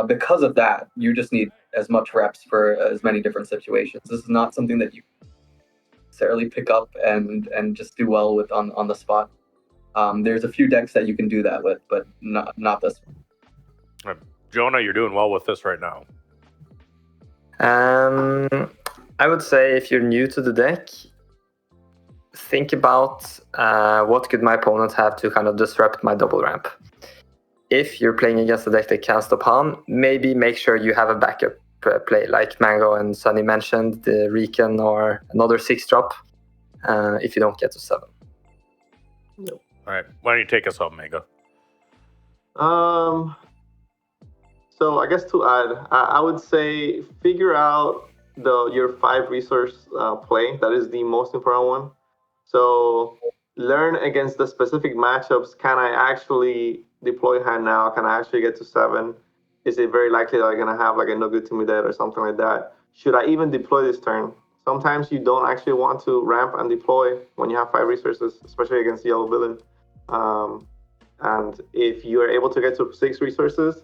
because of that, you just need as much reps for as many different situations. This is not something that you necessarily pick up and just do well with on the spot. There's a few decks that you can do that with, but not this one. Jonah, you're doing well with this right now. I would say if you're new to the deck, think about what could my opponent have to kind of disrupt my double ramp. If you're playing against a deck that can't stop Han, maybe make sure you have a backup play, like Mango and Sunny mentioned, the Recon or another 6-drop if you don't get to 7. Nope. All right, why don't you take us home, Mango? So I guess to add, I would say figure out your 5 resource play. That is the most important one. So learn against the specific matchups. Can I actually deploy Han now? Can I actually get to 7? Is it very likely that I'm gonna have like a no good to me dead or something like that? Should I even deploy this turn? Sometimes you don't actually want to ramp and deploy when you have 5 resources, especially against the yellow villain. And if you are able to get to 6 resources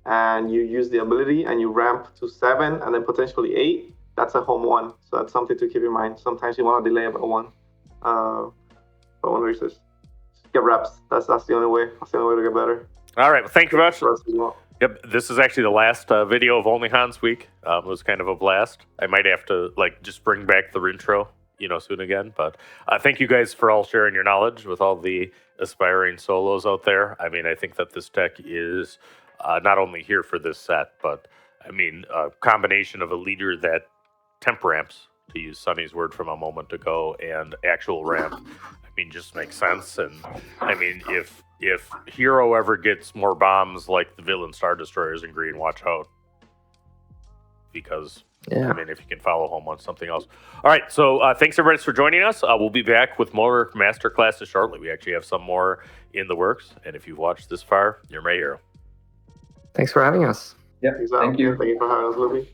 and you use the ability and you ramp to 7 and then potentially 8, that's a home 1. So that's something to keep in mind. Sometimes you want to delay about 1. But 1 resource. Just get reps. That's the only way. That's the only way to get better. All right. Well, thank you very much. Yep, this is actually the last video of Only Hans Week. It was kind of a blast. I might have to just bring back the intro, soon again. But thank you guys for all sharing your knowledge with all the aspiring solos out there. I mean, I think that this deck is not only here for this set, but I mean, a combination of a leader that temp ramps, to use Sonny's word from a moment ago, and actual ramp. I mean, just makes sense. And I mean, if Hero ever gets more bombs like the villain Star Destroyers in green, watch out. Because, I mean, if you can follow home on something else. All right, so thanks everybody for joining us. We'll be back with more master classes shortly. We actually have some more in the works. And if you've watched this far, you're my hero. Thanks for having us. Yeah, thank you. Thank you for having us, Luby.